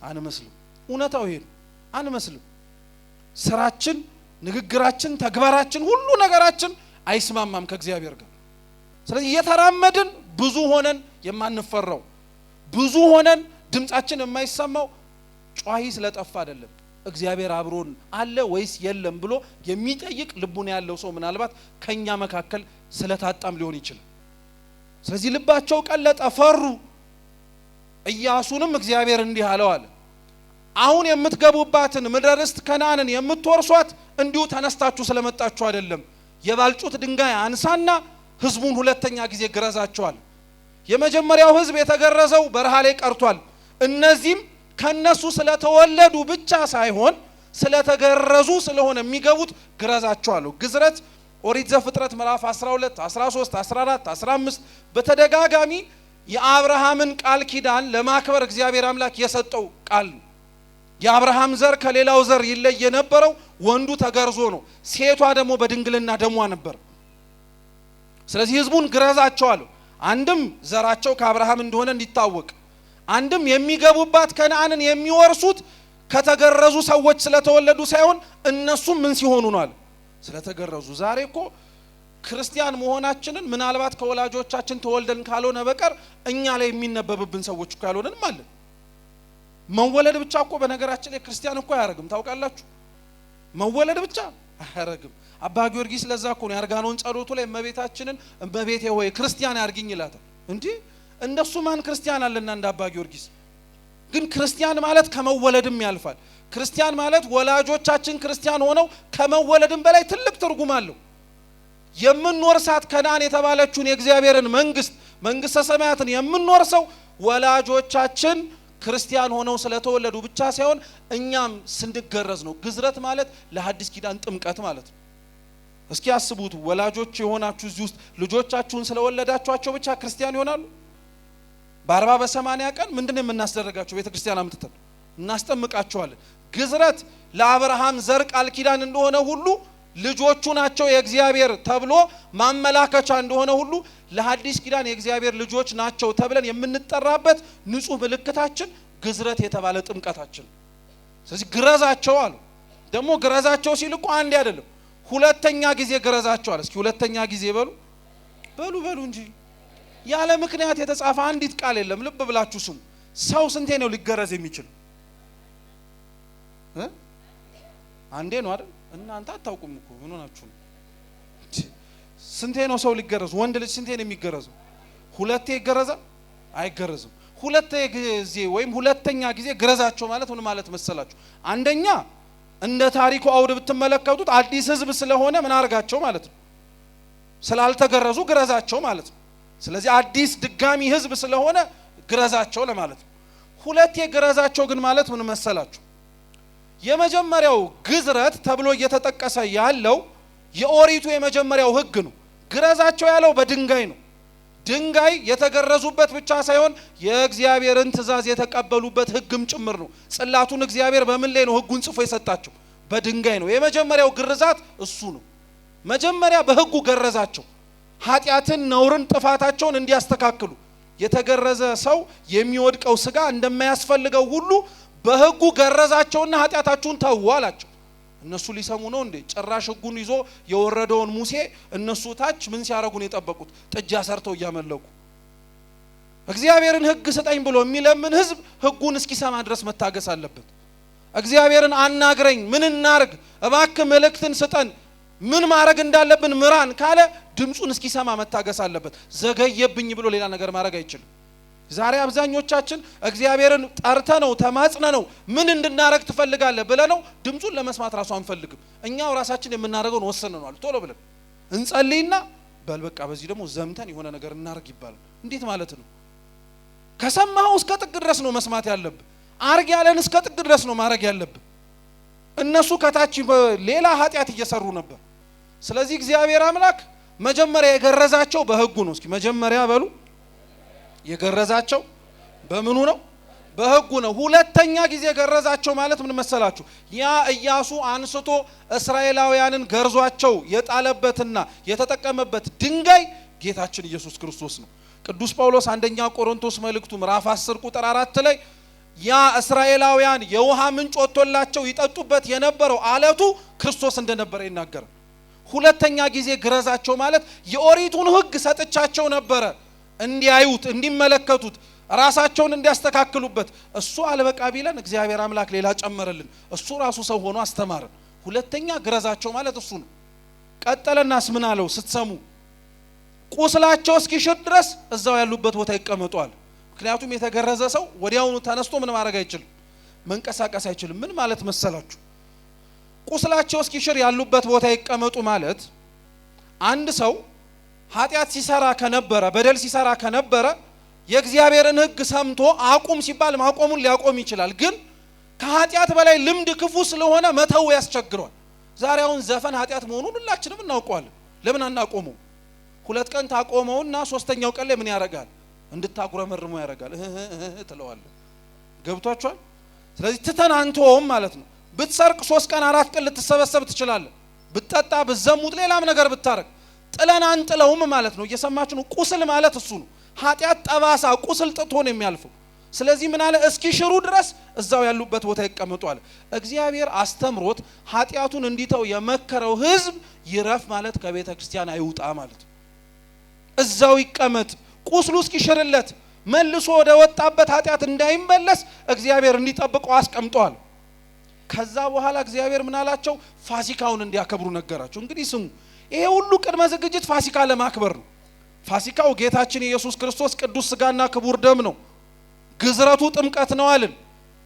አንመስልም። እውነታው ይሄ ነው። አንመስልም። ስራችን፣ ንግግራችን፣ ተግባራችን፣ ሁሉ ነገራችን አይስማማም ከእግዚአብሔር ጋር። ስለዚህ እየተራመድን ብዙ ሆነን የማንፈራው፣ ብዙ ሆነን ድምጻችን የማይሰማው ጯሂ ስለጠፋ አይደለም። እግዚአብሔር አብሮን አለ ወይስ የለም ብሎ የሚጠይቅ ልቡና ያለው ሰው ምናልባት ከኛ መካከል ስለታጣም ሊሆን ይችላል። ስለዚህ ልባቸው ቀለጠ፣ ፈሩ። ኢያሱንም እግዚአብሔር እንዲህ አለው አለ፣ አሁን የምትገቡባትን ምድረ ርስት ከነዓንን የምትወርሷት እንዲሁ ተነስታችሁ ስለመጣችሁ አይደለም። የባልጩት ድንጋይ አንሳና ህዝቡን ሁለተኛ ጊዜ ግረዛቸዋል። የመጀመሪያው ህዝብ የተገረዘው በረሃ ላይ ቀርቷል። እነዚህም ከነሱ ስለተወለዱ ብቻ ሳይሆን ስለተገረዙ ስለሆነ የሚገቡት ግረዛቸዋል። ግዝረት ኦሪት ዘፍጥረት ምዕራፍ 12፣ 13፣ 14፣ 15 በተደጋጋሚ የአብርሃምን ቃል ኪዳን ለማክበር እግዚአብሔር አምላክ የሰጠው ቃል ነው። የአብርሃም ዘር ከሌላው ዘር ይለይ የነበረው ወንዱ ተገርዞ ነው። ሴቷ ደግሞ በድንግልና ደሟ ነበር። ስለዚህ ህዝቡን ግረዛቸዋል። አንድም ዘራቸው ከአብርሃም እንደሆነ እንዲታወቅ፣ አንድም የሚገቡባት ከነዓንን የሚወርሱት ከተገረዙ ሰዎች ስለተወለዱ ሳይሆን እነሱም ምን ሲሆኑ ነው አለ? ስለተገረዙ። ዛሬ እኮ ክርስቲያን መሆናችንን ምናልባት ከወላጆቻችን ተወልደን ካልሆነ በቀር እኛ ላይ የሚነበብብን ሰዎች እኮ ያልሆነንም አለ። መወለድ ብቻ እኮ በነገራችን ላይ ክርስቲያን እኮ አያረግም። ታውቃላችሁ? መወለድ ብቻ አያረግም። አባ ጊዮርጊስ ለዛ እኮ ነው ያርጋኖን ጸሎቱ ላይ እመቤታችንን እመቤቴ ሆይ ክርስቲያን ያርግኝ ይላታል። እንዴ እንደሱ ማን ክርስቲያን አለና እንደ አባ ጊዮርጊስ? ግን ክርስቲያን ማለት ከመወለድም ያልፋል። ክርስቲያን ማለት ወላጆቻችን ክርስቲያን ሆነው ከመወለድም በላይ ትልቅ ትርጉም አለው። የምንወርሳት ከነዓን የተባለችውን የእግዚአብሔርን መንግስተ ሰማያትን የምንወርሰው ወላጆቻችን ክርስቲያን ሆነው ስለተወለዱ ብቻ ሳይሆን እኛም ስንገረዝ ነው። ግዝረት ማለት ለሐዲስ ኪዳን ጥምቀት ማለት ነው። እስኪ አስቡት፣ ወላጆች የሆናችሁ እዚህ ውስጥ ልጆቻችሁን ስለወለዳችኋቸው ብቻ ክርስቲያን ይሆናሉ? በ40 በ80 ቀን ምንድነው የምናስደርጋቸው? ቤተክርስቲያን አምጥተን እናስጠምቃቸዋለን። ግዝረት ለአብርሃም ዘር ቃል ኪዳን እንደሆነ ሁሉ ልጆቹ ናቸው የእግዚአብሔር ተብሎ ማመላከቻ እንደሆነ ሁሉ ለሐዲስ ኪዳን የእግዚአብሔር ልጆች ናቸው ተብለን የምንጠራበት ንጹህ ምልክታችን ግዝረት የተባለ ጥምቀታችን። ስለዚህ ግረዛቸው አሉ። ደግሞ ግረዛቸው ሲል እኮ አንዴ አይደለም ሁለተኛ ጊዜ ግረዛቸው አለ። እስኪ ሁለተኛ ጊዜ በሉ እንጂ ያለ ምክንያት የተጻፈ አንዲት ቃል የለም። ልብ ብላችሁ ስሙ። ሰው ስንቴ ነው ሊገረዝ የሚችል? አንዴ ነው አይደል? እናንተ አታውቁም እኮ ምን ሆናችሁ ነው? ስንቴ ነው ሰው ሊገረዝ? ወንድ ልጅ ስንቴ ነው የሚገረዘው? ሁለቴ ይገረዛል? አይገረዝም። ሁለቴ ጊዜ ወይም ሁለተኛ ጊዜ ግረዛቸው ማለት ምን ማለት መሰላችሁ? አንደኛ እንደ ታሪኩ አውድ ብትመለከቱት አዲስ ህዝብ ስለሆነ ምን አርጋቸው ማለት ነው? ስላልተገረዙ ግረዛቸው ማለት ነው። ስለዚህ አዲስ ድጋሚ ህዝብ ስለሆነ ግረዛቸው ለማለት ነው። ሁለቴ ግረዛቸው ግን ማለት ምን መሰላችሁ? የመጀመሪያው ግዝረት ተብሎ እየተጠቀሰ ያለው የኦሪቱ የመጀመሪያው ህግ ነው። ግረዛቸው ያለው በድንጋይ ነው። ድንጋይ የተገረዙበት ብቻ ሳይሆን የእግዚአብሔርን ትእዛዝ የተቀበሉበት ህግም ጭምር ነው። ጽላቱን እግዚአብሔር በምን ላይ ነው ህጉን ጽፎ የሰጣቸው? በድንጋይ ነው። የመጀመሪያው ግርዛት እሱ ነው። መጀመሪያ በህጉ ገረዛቸው። ኃጢአትን፣ ነውርን፣ ጥፋታቸውን እንዲያስተካክሉ። የተገረዘ ሰው የሚወድቀው ስጋ እንደማያስፈልገው ሁሉ በህጉ ገረዛቸውና ኃጢአታቸውን ተው አላቸው። እነሱ ሊሰሙ ነው እንዴ? ጭራሽ ህጉን ይዞ የወረደውን ሙሴ እነሱ ታች ምን ሲያረጉን የጠበቁት? ጥጃ ሰርተው እያመለኩ። እግዚአብሔርን ህግ ስጠኝ ብሎ የሚለምን ህዝብ ህጉን እስኪሰማ ድረስ መታገስ አለበት። እግዚአብሔርን አናግረኝ፣ ምን እናርግ፣ እባክህ መልእክትን ስጠን፣ ምን ማድረግ እንዳለብን ምራን ካለ ድምጹን እስኪሰማ መታገስ አለበት። ዘገየብኝ ብሎ ሌላ ነገር ማድረግ አይችልም። ዛሬ አብዛኞቻችን እግዚአብሔርን ጠርተነው ተማጽነነው ምን እንድናረግ ትፈልጋለህ ብለነው ድምጹን ለመስማት ራሱ አንፈልግም። እኛው ራሳችን የምናረገውን ወሰነናል። ቶሎ ብለን እንጸልይና በልበቃ በዚህ ደግሞ ዘምተን የሆነ ነገር እናርግ ይባላል። እንዴት ማለት ነው? ከሰማው እስከ ጥግ ድረስ ነው መስማት ያለብህ። አርግ ያለን እስከ ጥግ ድረስ ነው ማድረግ ያለብህ። እነሱ ከታች ሌላ ኃጢአት እየሰሩ ነበር። ስለዚህ እግዚአብሔር አምላክ መጀመሪያ የገረዛቸው በህጉ ነው። እስኪ መጀመሪያ በሉ የገረዛቸው በምኑ ነው? በሕጉ ነው። ሁለተኛ ጊዜ ገረዛቸው ማለት ምን መሰላችሁ? ያ ኢያሱ አንስቶ እስራኤላውያንን ገርዟቸው የጣለበትና የተጠቀመበት ድንጋይ ጌታችን ኢየሱስ ክርስቶስ ነው። ቅዱስ ጳውሎስ አንደኛ ቆሮንቶስ መልእክቱ ምዕራፍ 10 ቁጥር 4 ላይ ያ እስራኤላውያን የውሃ ምንጭ ወጥቶላቸው ይጠጡበት የነበረው አለቱ ክርስቶስ እንደነበረ ይናገራል። ሁለተኛ ጊዜ ግረዛቸው ማለት የኦሪቱን ሕግ ሰጥቻቸው ነበረ እንዲያዩት እንዲመለከቱት ራሳቸውን እንዲያስተካክሉበት። እሱ አልበቃ ቢለን እግዚአብሔር አምላክ ሌላ ጨመረልን። እሱ ራሱ ሰው ሆኖ አስተማረን። ሁለተኛ ግረዛቸው ማለት እሱ ነው። ቀጠለናስ ምን አለው ስትሰሙ? ቁስላቸው እስኪሽር ድረስ እዛው ያሉበት ቦታ ይቀመጧል። ምክንያቱም የተገረዘ ሰው ወዲያውኑ ተነስቶ ምን ማድረግ አይችልም፣ መንቀሳቀስ አይችልም። ምን ማለት መሰላችሁ? ቁስላቸው እስኪሽር ያሉበት ቦታ ይቀመጡ ማለት አንድ ሰው ኃጢአት ሲሰራ ከነበረ በደል ሲሰራ ከነበረ የእግዚአብሔርን ሕግ ሰምቶ አቁም ሲባል ማቆሙን ሊያቆም ይችላል። ግን ከኃጢአት በላይ ልምድ ክፉ ስለሆነ መተው ያስቸግሯል። ዛሬ አሁን ዘፈን ኃጢአት መሆኑን ሁላችንም እናውቀዋለን። ለምን አናቆመው? ሁለት ቀን ታቆመውና ሶስተኛው ቀን ላይ ምን ያረጋል? እንድታጉረመርሙ ያረጋል። ትለዋለህ። ገብቷችኋል? ስለዚህ ትተናንተውም ማለት ነው። ብትሰርቅ 3 ቀን 4 ቀን ልትሰበሰብ ትችላለህ። ብትጠጣ ብትዘሙት ሌላም ነገር ብታረግ ጥለን አንጥለውም ማለት ነው። እየሰማችሁ ነው? ቁስል ማለት እሱ ነው። ኃጢአት ጠባሳ ቁስል ጥቶ ነው የሚያልፈው። ስለዚህ ምን አለ? እስኪሽሩ ድረስ እዛው ያሉበት ቦታ ይቀመጧል። እግዚአብሔር አስተምሮት ኃጢአቱን እንዲተው የመከረው ሕዝብ ይረፍ ማለት ከቤተ ክርስቲያን አይውጣ ማለት ነው። እዛው ይቀመጥ ቁስሉ እስኪሽርለት መልሶ ወደ ወጣበት ኃጢአት እንዳይመለስ እግዚአብሔር እንዲጠብቀው አስቀምጧል። ከዛ በኋላ እግዚአብሔር ምን አላቸው? ፋሲካውን እንዲያከብሩ ነገራቸው። እንግዲህ ስሙ፣ ይሄ ሁሉ ቅድመ ዝግጅት ፋሲካ ለማክበር ነው። ፋሲካው ጌታችን ኢየሱስ ክርስቶስ ቅዱስ ሥጋና ክቡር ደም ነው። ግዝረቱ ጥምቀት ነው አልን።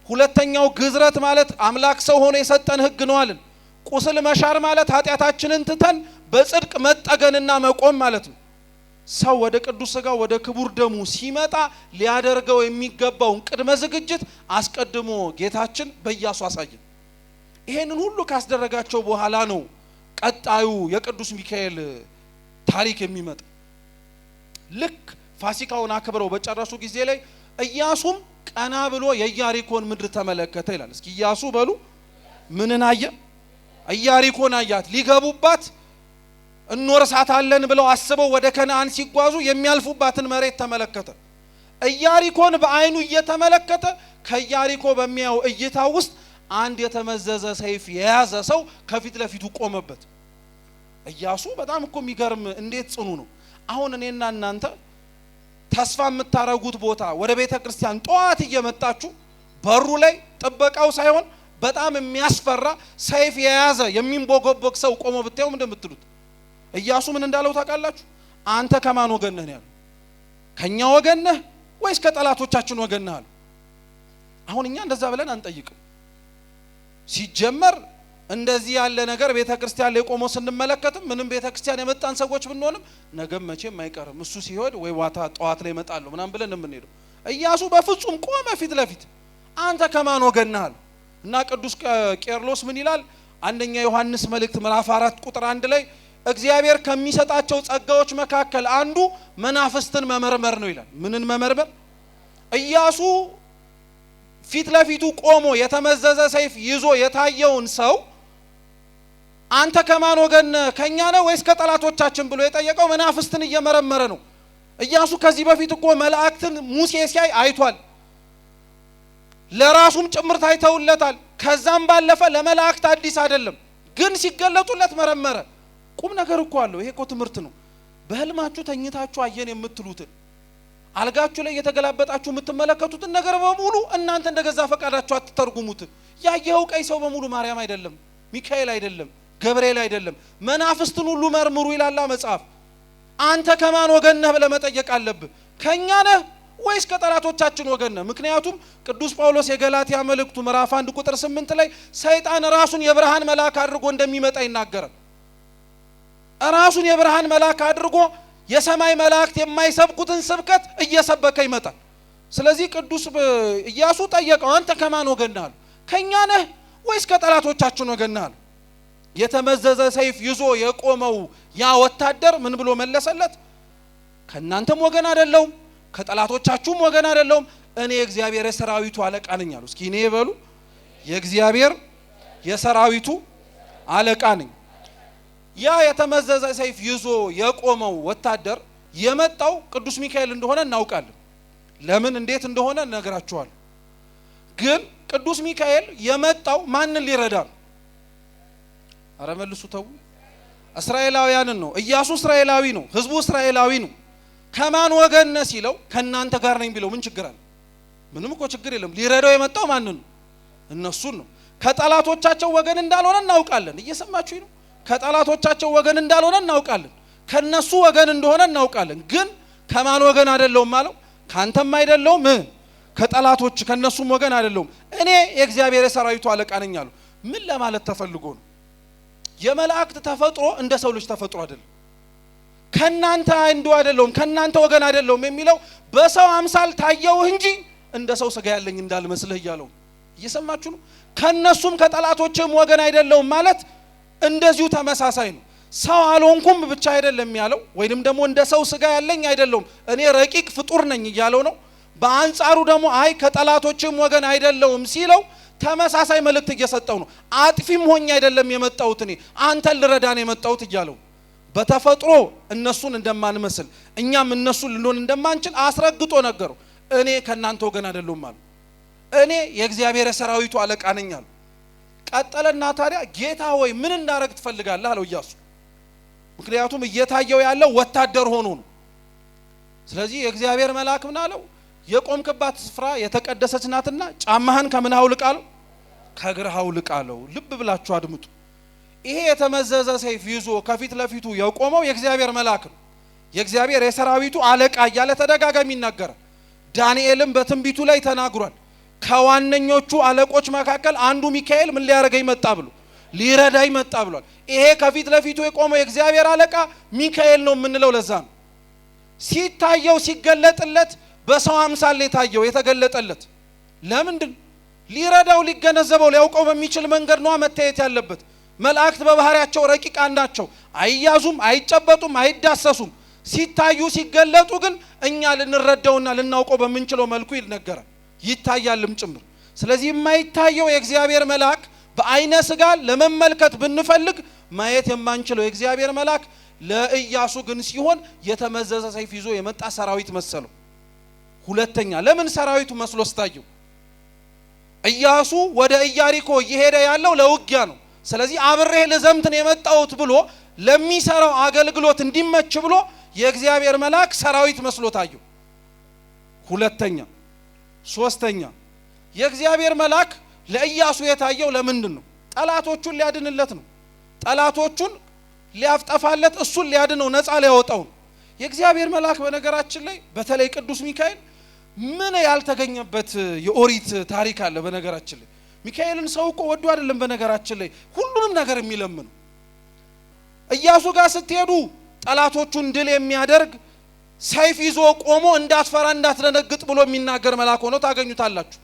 ሁለተኛው ግዝረት ማለት አምላክ ሰው ሆኖ የሰጠን ሕግ ነው አልን። ቁስል መሻር ማለት ኃጢአታችንን ትተን በጽድቅ መጠገንና መቆም ማለት ነው። ሰው ወደ ቅዱስ ሥጋ ወደ ክቡር ደሙ ሲመጣ ሊያደርገው የሚገባውን ቅድመ ዝግጅት አስቀድሞ ጌታችን በኢያሱ አሳየን። ይሄንን ሁሉ ካስደረጋቸው በኋላ ነው ቀጣዩ የቅዱስ ሚካኤል ታሪክ የሚመጣ። ልክ ፋሲካውን አክብረው በጨረሱ ጊዜ ላይ ኢያሱም ቀና ብሎ የኢያሪኮን ምድር ተመለከተ ይላል። እስኪ ኢያሱ በሉ። ምንን አየ? ኢያሪኮን አያት። ሊገቡባት እንወርሳታለን ብለው አስበው ወደ ከነዓን ሲጓዙ የሚያልፉባትን መሬት ተመለከተ። ኢያሪኮን በአይኑ እየተመለከተ ከኢያሪኮ በሚያው እይታ ውስጥ አንድ የተመዘዘ ሰይፍ የያዘ ሰው ከፊት ለፊቱ ቆመበት። ኢያሱ በጣም እኮ የሚገርም እንዴት ጽኑ ነው። አሁን እኔና እናንተ ተስፋ የምታረጉት ቦታ ወደ ቤተ ክርስቲያን ጧት እየመጣችሁ በሩ ላይ ጥበቃው ሳይሆን በጣም የሚያስፈራ ሰይፍ የያዘ የሚንቦጎቦግ ሰው ቆሞ ብታዩ ምን እንደምትሉት? ኢያሱ ምን እንዳለው ታውቃላችሁ? አንተ ከማን ወገን ነህ ያለው? ከኛ ወገን ነህ ወይስ ከጠላቶቻችን ወገን ነህ አለው። አሁን እኛ እንደዛ ብለን አንጠይቅም። ሲጀመር እንደዚህ ያለ ነገር ቤተ ክርስቲያን ላይ ቆሞ ስንመለከትም ምንም ቤተ ክርስቲያን የመጣን ሰዎች ብንሆንም ነገም መቼም አይቀርም እሱ ሲሆድ ወይ ዋታ ጧት ላይ መጣለሁ ምናምን ብለን የምንሄደው። ኢያሱ በፍጹም ቆመ ፊት ለፊት። አንተ ከማን ወገን ነህ አለው። እና ቅዱስ ቄርሎስ ምን ይላል? አንደኛ ዮሐንስ መልእክት ምዕራፍ 4 ቁጥር 1 ላይ እግዚአብሔር ከሚሰጣቸው ጸጋዎች መካከል አንዱ መናፍስትን መመርመር ነው ይላል። ምንን መመርመር? ኢያሱ ፊት ለፊቱ ቆሞ የተመዘዘ ሰይፍ ይዞ የታየውን ሰው አንተ ከማን ወገን ከኛ ነው ወይስ ከጠላቶቻችን ብሎ የጠየቀው መናፍስትን እየመረመረ ነው። ኢያሱ ከዚህ በፊት እኮ መላእክትን ሙሴ ሲያይ አይቷል። ለራሱም ጭምር ታይተውለታል። ከዛም ባለፈ ለመላእክት አዲስ አይደለም፣ ግን ሲገለጡለት መረመረ። ቁም ነገር እኮ አለው። ይሄ እኮ ትምህርት ነው። በህልማችሁ ተኝታችሁ አየን የምትሉትን አልጋችሁ ላይ የተገላበጣችሁ የምትመለከቱትን ነገር በሙሉ እናንተ እንደገዛ ፈቃዳችሁ አትተርጉሙት። ያየኸው ቀይ ሰው በሙሉ ማርያም አይደለም፣ ሚካኤል አይደለም፣ ገብርኤል አይደለም፣ መናፍስትን ሁሉ መርምሩ ይላል መጽሐፍ። አንተ ከማን ወገን ነህ ብለህ መጠየቅ አለብህ። ከኛ ነህ ወይስ ከጠላቶቻችን ወገን ነህ? ምክንያቱም ቅዱስ ጳውሎስ የገላትያ መልእክቱ ምዕራፍ 1 ቁጥር 8 ላይ ሰይጣን ራሱን የብርሃን መልአክ አድርጎ እንደሚመጣ ይናገራል። ራሱን የብርሃን መልአክ አድርጎ የሰማይ መላእክት የማይሰብኩትን ስብከት እየሰበከ ይመጣል። ስለዚህ ቅዱስ ኢያሱ ጠየቀው፣ አንተ ከማን ወገን ነህ? ከኛ ነህ ወይስ ከጠላቶቻችን ወገን ነህ? የተመዘዘ ሰይፍ ይዞ የቆመው ያ ወታደር ምን ብሎ መለሰለት? ከናንተም ወገን አይደለሁም ከጠላቶቻችሁም ወገን አይደለሁም፣ እኔ የእግዚአብሔር የሰራዊቱ አለቃ ነኝ አሉ። እስኪ እኔ በሉ የእግዚአብሔር የሰራዊቱ አለቃ ነኝ። ያ የተመዘዘ ሰይፍ ይዞ የቆመው ወታደር የመጣው ቅዱስ ሚካኤል እንደሆነ እናውቃለን። ለምን እንዴት እንደሆነ እነግራችኋለሁ። ግን ቅዱስ ሚካኤል የመጣው ማንን ሊረዳ ነው? አረ መልሱ ተው። እስራኤላውያንን ነው። ኢያሱ እስራኤላዊ ነው። ህዝቡ እስራኤላዊ ነው። ከማን ወገን ነህ ሲለው ከናንተ ጋር ነኝ ቢለው ምን ችግር አለ? ምንም እኮ ችግር የለም። ሊረዳው የመጣው ማንን ነው? እነሱን ነው። ከጠላቶቻቸው ወገን እንዳልሆነ እናውቃለን። እየሰማችሁኝ ነው? ከጠላቶቻቸው ወገን እንዳልሆነ እናውቃለን። ከነሱ ወገን እንደሆነ እናውቃለን። ግን ከማን ወገን አይደለሁም ማለት ካንተም አይደለሁም ከጠላቶች ከነሱም ወገን አይደለሁም። እኔ የእግዚአብሔር የሰራዊቱ አለቃ ነኝ አሉ። ምን ለማለት ተፈልጎ ነው? የመላእክት ተፈጥሮ እንደ ሰው ልጅ ተፈጥሮ አይደለም። ከናንተ አንዱ አይደለሁም ከናንተ ወገን አይደለሁም የሚለው በሰው አምሳል ታየው እንጂ እንደ ሰው ስጋ ያለኝ እንዳልመስልህ እያለው እየሰማችሁ ነው? ከነሱም ከጠላቶችም ወገን አይደለሁም ማለት እንደዚሁ ተመሳሳይ ነው። ሰው አልሆንኩም ብቻ አይደለም ያለው፣ ወይንም ደግሞ እንደ ሰው ስጋ ያለኝ አይደለሁም እኔ ረቂቅ ፍጡር ነኝ እያለው ነው። በአንጻሩ ደግሞ አይ ከጠላቶችም ወገን አይደለሁም ሲለው ተመሳሳይ መልእክት እየሰጠው ነው። አጥፊም ሆኜ አይደለም የመጣሁት እኔ አንተን ልረዳን የመጣሁት እያለው በተፈጥሮ እነሱን እንደማንመስል እኛም እነሱን ልንሆን እንደማንችል አስረግጦ ነገረው። እኔ ከናንተ ወገን አይደለሁም ማለት እኔ የእግዚአብሔር የሰራዊቱ አለቃ ነኝ አለ። ቀጠለና ታዲያ ጌታ ሆይ ምን እንዳረግ ትፈልጋለህ አለው ኢያሱ። ምክንያቱም እየታየው ያለው ወታደር ሆኖ ነው። ስለዚህ የእግዚአብሔር መልአክ ምን አለው? የቆምክባት ስፍራ የተቀደሰች ናትና ጫማህን ከምን አውልቅ አለው? ከእግርህ አውልቅ አለው። ልብ ብላችሁ አድምጡ። ይሄ የተመዘዘ ሰይፍ ይዞ ከፊት ለፊቱ የቆመው የእግዚአብሔር መልአክ ነው። የእግዚአብሔር የሰራዊቱ አለቃ እያለ ተደጋጋሚ ይናገራል። ዳንኤልም በትንቢቱ ላይ ተናግሯል። ከዋነኞቹ አለቆች መካከል አንዱ ሚካኤል ምን ሊያረጋይ መጣ ብሎ ሊረዳይ መጣ ብሏል። ይሄ ከፊት ለፊቱ የቆመው የእግዚአብሔር አለቃ ሚካኤል ነው የምንለው ለዛ ነው። ሲታየው ሲገለጥለት በሰው አምሳል የታየው የተገለጠለት ለምንድን? ሊረዳው ሊገነዘበው ሊያውቀው በሚችል መንገድ ነው መታየት ያለበት። መላእክት በባህሪያቸው ረቂቃን ናቸው። አይያዙም፣ አይጨበጡም፣ አይዳሰሱም። ሲታዩ ሲገለጡ ግን እኛ ልንረዳውና ልናውቀው በምንችለው መልኩ ይነገራል፣ ይታያልም ጭምር። ስለዚህ የማይታየው የእግዚአብሔር መልአክ በአይነ ስጋ ለመመልከት ብንፈልግ ማየት የማንችለው የእግዚአብሔር መልአክ ለኢያሱ ግን ሲሆን የተመዘዘ ሰይፍ ይዞ የመጣ ሰራዊት መሰለው። ሁለተኛ ለምን ሰራዊቱ መስሎ ስታየው? ኢያሱ ወደ ኢያሪኮ እየሄደ ያለው ለውጊያ ነው። ስለዚህ አብሬህ ለዘምትን የመጣሁት ብሎ ለሚሰራው አገልግሎት እንዲመች ብሎ የእግዚአብሔር መልአክ ሰራዊት መስሎ ታየው። ሁለተኛ ሶስተኛ የእግዚአብሔር መልአክ ለኢያሱ የታየው ለምንድን ነው? ጠላቶቹን ሊያድንለት ነው። ጠላቶቹን ሊያፍጠፋለት እሱን ሊያድነው ነፃ ሊያወጣው ነው። የእግዚአብሔር መልአክ በነገራችን ላይ በተለይ ቅዱስ ሚካኤል ምን ያልተገኘበት የኦሪት ታሪክ አለ። በነገራችን ላይ ሚካኤልን ሰው እኮ ወዶ አይደለም በነገራችን ላይ ሁሉንም ነገር የሚለምን። ኢያሱ ጋር ስትሄዱ ጠላቶቹን ድል የሚያደርግ ሰይፍ ይዞ ቆሞ እንዳትፈራ እንዳትደነግጥ ብሎ የሚናገር መልአክ ሆኖ ታገኙታላችሁ።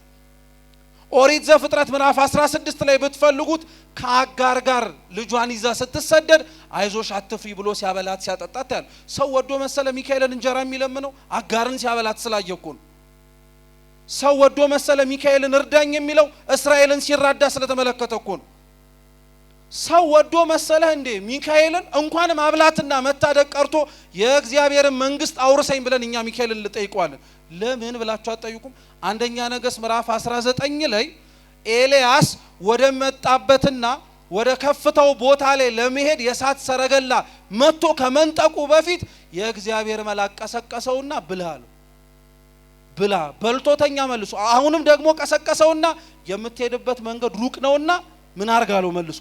ኦሪት ዘፍጥረት ምዕራፍ 16 ላይ ብትፈልጉት ከአጋር ጋር ልጇን ይዛ ስትሰደድ አይዞሽ አትፍሪ ብሎ ሲያበላት ሲያጠጣት ያለ ሰው ወዶ መሰለ ሚካኤልን እንጀራ የሚለምነው? አጋርን ሲያበላት ስላየኩ ነው። ሰው ወዶ መሰለ ሚካኤልን እርዳኝ የሚለው? እስራኤልን ሲራዳ ስለተመለከተ እኮ ነው። ሰው ወዶ መሰለህ እንዴ ሚካኤልን እንኳን ማብላትና መታደቅ ቀርቶ የእግዚአብሔርን መንግስት አውርሰኝ ብለን እኛ ሚካኤልን ልጠይቀዋለን? ለምን ብላችሁ አትጠይቁም? አንደኛ ነገሥት ምዕራፍ 19 ላይ ኤልያስ ወደ መጣበትና ወደ ከፍታው ቦታ ላይ ለመሄድ የሳት ሰረገላ መጥቶ ከመንጠቁ በፊት የእግዚአብሔር መልአክ ቀሰቀሰውና ብላ አለው። ብላ በልቶተኛ መልሶ አሁንም ደግሞ ቀሰቀሰውና የምትሄድበት መንገድ ሩቅ ነውና ምን አርጋለው መልሶ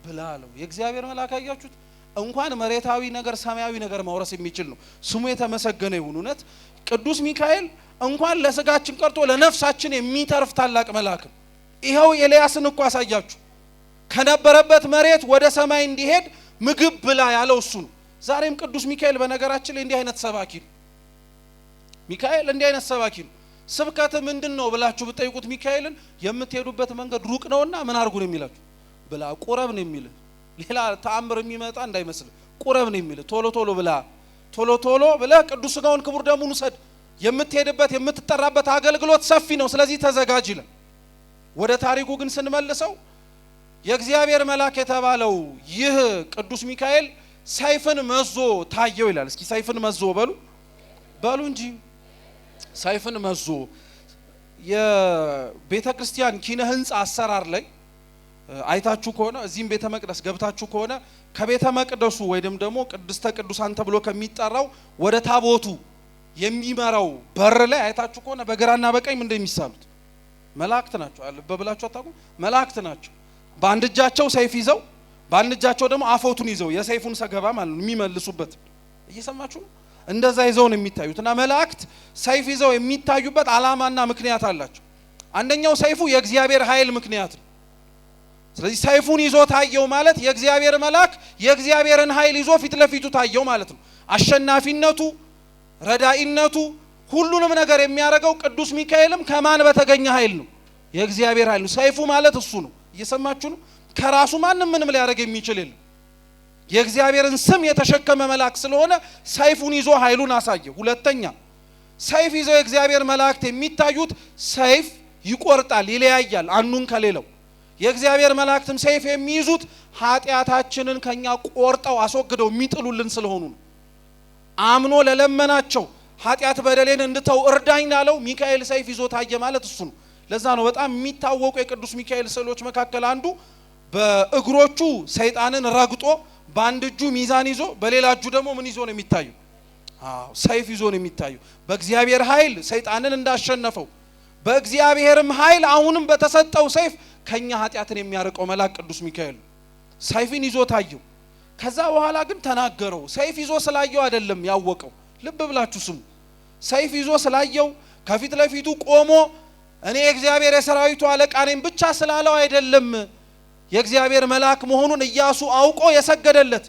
ብላ አለው። የእግዚአብሔር መልአክ አያችሁት? እንኳን መሬታዊ ነገር ሰማያዊ ነገር ማውረስ የሚችል ነው። ስሙ የተመሰገነ ይሁን። እውነት ቅዱስ ሚካኤል እንኳን ለስጋችን ቀርቶ ለነፍሳችን የሚተርፍ ታላቅ መልአክ ነው። ይሄው ኤልያስን እኮ አሳያችሁ። ከነበረበት መሬት ወደ ሰማይ እንዲሄድ ምግብ ብላ ያለው እሱ ነው። ዛሬም ቅዱስ ሚካኤል በነገራችን ላይ እንዲህ አይነት ሰባኪ ነው። ሚካኤል እንዲህ አይነት ሰባኪ ነው። ስብከት ምንድነው ብላችሁ ብትጠይቁት ሚካኤልን የምትሄዱበት መንገድ ሩቅ ነውና ምን አርጉ ነው የሚላችሁ? ብላ ቁረብ ነው የሚል። ሌላ ተአምር የሚመጣ እንዳይመስል ቁረብ ነው የሚል። ቶሎ ቶሎ ብላ ቶሎ ቶሎ ብለ ቅዱስ ሥጋውን ክቡር ደሙን ውሰድ የምትሄድበት የምትጠራበት አገልግሎት ሰፊ ነው። ስለዚህ ተዘጋጅ ይላል። ወደ ታሪኩ ግን ስንመልሰው የእግዚአብሔር መልአክ የተባለው ይህ ቅዱስ ሚካኤል ሰይፍን መዞ ታየው ይላል። እስኪ ሰይፍን መዞ በሉ እንጂ ሰይፍን መዞ የቤተ ክርስቲያን ኪነ ህንጻ አሰራር ላይ አይታችሁ ከሆነ እዚህም ቤተ መቅደስ ገብታችሁ ከሆነ ከቤተ መቅደሱ ወይንም ደግሞ ቅድስተ ቅዱሳን ተብሎ ከሚጠራው ወደ ታቦቱ የሚመራው በር ላይ አይታችሁ ከሆነ በግራና በቀኝ ምን እንደሚሳሉት መላእክት ናቸው። በብላችሁ አታውቁ? መላእክት ናቸው። በአንድ እጃቸው ሰይፍ ይዘው በአንድ እጃቸው ደግሞ አፎቱን ይዘው የሰይፉን ሰገባ ማለት ነው የሚመልሱበት። እየሰማችሁ ነው? እንደዛ ይዘው ነው የሚታዩትና መላእክት ሰይፍ ይዘው የሚታዩበት ዓላማና ምክንያት አላቸው። አንደኛው ሰይፉ የእግዚአብሔር ኃይል ምክንያት ነው። ስለዚህ ሰይፉን ይዞ ታየው ማለት የእግዚአብሔር መልአክ የእግዚአብሔርን ኃይል ይዞ ፊት ለፊቱ ታየው ማለት ነው። አሸናፊነቱ፣ ረዳኢነቱ፣ ሁሉንም ነገር የሚያደርገው ቅዱስ ሚካኤልም ከማን በተገኘ ኃይል ነው? የእግዚአብሔር ኃይል ነው። ሰይፉ ማለት እሱ ነው። እየሰማችሁ ነው? ከራሱ ማንም ምንም ሊያደርግ የሚችል የለም። የእግዚአብሔርን ስም የተሸከመ መልአክ ስለሆነ ሰይፉን ይዞ ኃይሉን አሳየ። ሁለተኛ ሰይፍ ይዘው የእግዚአብሔር መላእክት የሚታዩት ሰይፍ ይቆርጣል፣ ይለያያል አንዱን ከሌላው። የእግዚአብሔር መላእክትም ሰይፍ የሚይዙት ኃጢአታችንን ከኛ ቆርጠው አስወግደው የሚጥሉልን ስለሆኑ ነው። አምኖ ለለመናቸው ኃጢአት በደሌን እንድተው እርዳኝ ላለው ሚካኤል ሰይፍ ይዞ ታየ ማለት እሱ ነው። ለዛ ነው በጣም የሚታወቁ የቅዱስ ሚካኤል ስዕሎች መካከል አንዱ በእግሮቹ ሰይጣንን ረግጦ በአንድ እጁ ሚዛን ይዞ በሌላ እጁ ደግሞ ምን ይዞ ነው የሚታዩ? ሰይፍ ይዞ ነው የሚታዩ። በእግዚአብሔር ኃይል ሰይጣንን እንዳሸነፈው በእግዚአብሔርም ኃይል አሁንም በተሰጠው ሰይፍ ከኛ ኃጢአትን የሚያርቀው መልአክ ቅዱስ ሚካኤል ሰይፍን ይዞ ታየው። ከዛ በኋላ ግን ተናገረው። ሰይፍ ይዞ ስላየው አይደለም ያወቀው። ልብ ብላችሁ ስሙ። ሰይፍ ይዞ ስላየው ከፊት ለፊቱ ቆሞ እኔ የእግዚአብሔር የሰራዊቱ አለቃ ነኝ ብቻ ስላለው አይደለም የእግዚአብሔር መልአክ መሆኑን ኢያሱ አውቆ የሰገደለት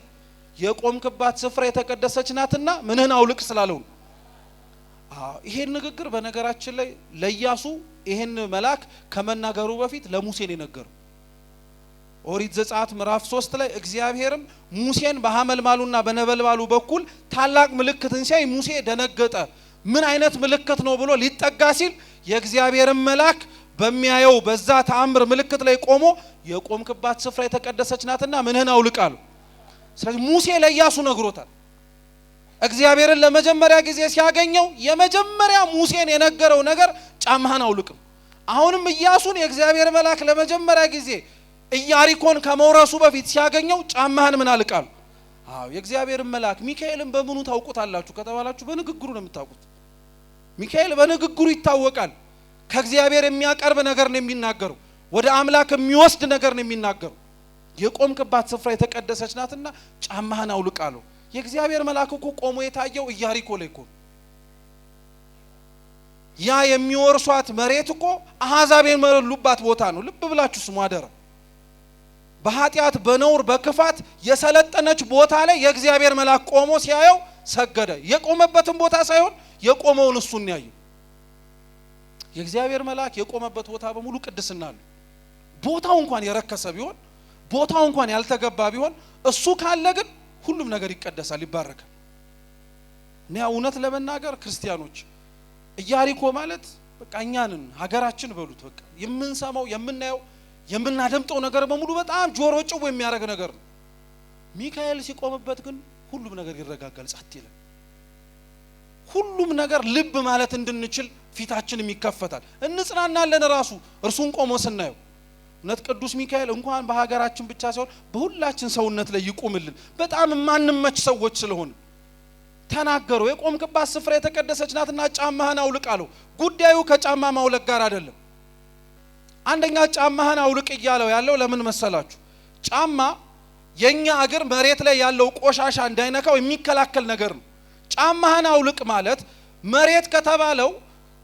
የቆምክባት ስፍራ የተቀደሰች ናትና ምንህን አውልቅ ስላለው ነው። ይሄን ንግግር በነገራችን ላይ ለኢያሱ ይሄን መልአክ ከመናገሩ በፊት ለሙሴ ነው የነገረው። ኦሪት ዘጸአት ምዕራፍ 3 ላይ እግዚአብሔርም ሙሴን በሐመልማሉና በነበልባሉ በኩል ታላቅ ምልክትን ሲያይ ሙሴ ደነገጠ። ምን አይነት ምልክት ነው ብሎ ሊጠጋ ሲል የእግዚአብሔርን መልአክ በሚያየው በዛ ተአምር ምልክት ላይ ቆሞ የቆምክባት ስፍራ የተቀደሰች ናትና ምንህን አውልቅ አለው። ስለዚህ ሙሴ ለኢያሱ ነግሮታል። እግዚአብሔርን ለመጀመሪያ ጊዜ ሲያገኘው የመጀመሪያ ሙሴን የነገረው ነገር ጫማህን አውልቅ። አሁንም ኢያሱን የእግዚአብሔር መልአክ ለመጀመሪያ ጊዜ ኢያሪኮን ከመውረሱ በፊት ሲያገኘው ጫማህን ምን አልቃሉ? የእግዚአብሔር መልአክ ሚካኤልን በምኑ ታውቁታላችሁ ከተባላችሁ በንግግሩ ነው የምታውቁት። ሚካኤል በንግግሩ ይታወቃል። ከእግዚአብሔር የሚያቀርብ ነገር ነው የሚናገረው። ወደ አምላክ የሚወስድ ነገር ነው የሚናገረው። የቆምክባት ስፍራ የተቀደሰች ናትና ጫማህን አውልቅ አለው። የእግዚአብሔር መልአክ እኮ ቆሞ የታየው ኢያሪኮ ላይ እኮ። ያ የሚወርሷት መሬት እኮ አሕዛብ የመሉባት ቦታ ነው። ልብ ብላችሁ ስሙ አደራ። በኃጢአት በነውር በክፋት የሰለጠነች ቦታ ላይ የእግዚአብሔር መልአክ ቆሞ ሲያየው ሰገደ። የቆመበትን ቦታ ሳይሆን የቆመውን እሱን ያየው። የእግዚአብሔር መልአክ የቆመበት ቦታ በሙሉ ቅድስና አለው። ቦታው እንኳን የረከሰ ቢሆን ቦታው እንኳን ያልተገባ ቢሆን እሱ ካለ ግን ሁሉም ነገር ይቀደሳል፣ ይባረካል። እና እውነት ለመናገር ክርስቲያኖች ኢያሪኮ ማለት በቃ እኛንን ሀገራችን በሉት በቃ የምንሰማው የምናየው የምናደምጠው ነገር በሙሉ በጣም ጆሮ ጭው የሚያደርግ ነገር ነው። ሚካኤል ሲቆምበት ግን ሁሉም ነገር ይረጋጋል፣ ጸጥ ይላል። ሁሉም ነገር ልብ ማለት እንድንችል ፊታችንም ይከፈታል፣ እንጽናናለን። ራሱ እርሱን ቆሞ ስናየው እውነት ቅዱስ ሚካኤል እንኳን በሀገራችን ብቻ ሳይሆን በሁላችን ሰውነት ላይ ይቁምልን። በጣም ማንመች ሰዎች ስለሆነ ተናገረው። የቆምክባት ስፍራ የተቀደሰች ናትና ጫማህን አውልቅ አለው። ጉዳዩ ከጫማ ማውለቅ ጋር አይደለም። አንደኛ ጫማህን አውልቅ እያለው ያለው ለምን መሰላችሁ? ጫማ የኛ እግር መሬት ላይ ያለው ቆሻሻ እንዳይነካው የሚከላከል ነገር ነው። ጫማህን አውልቅ ማለት መሬት ከተባለው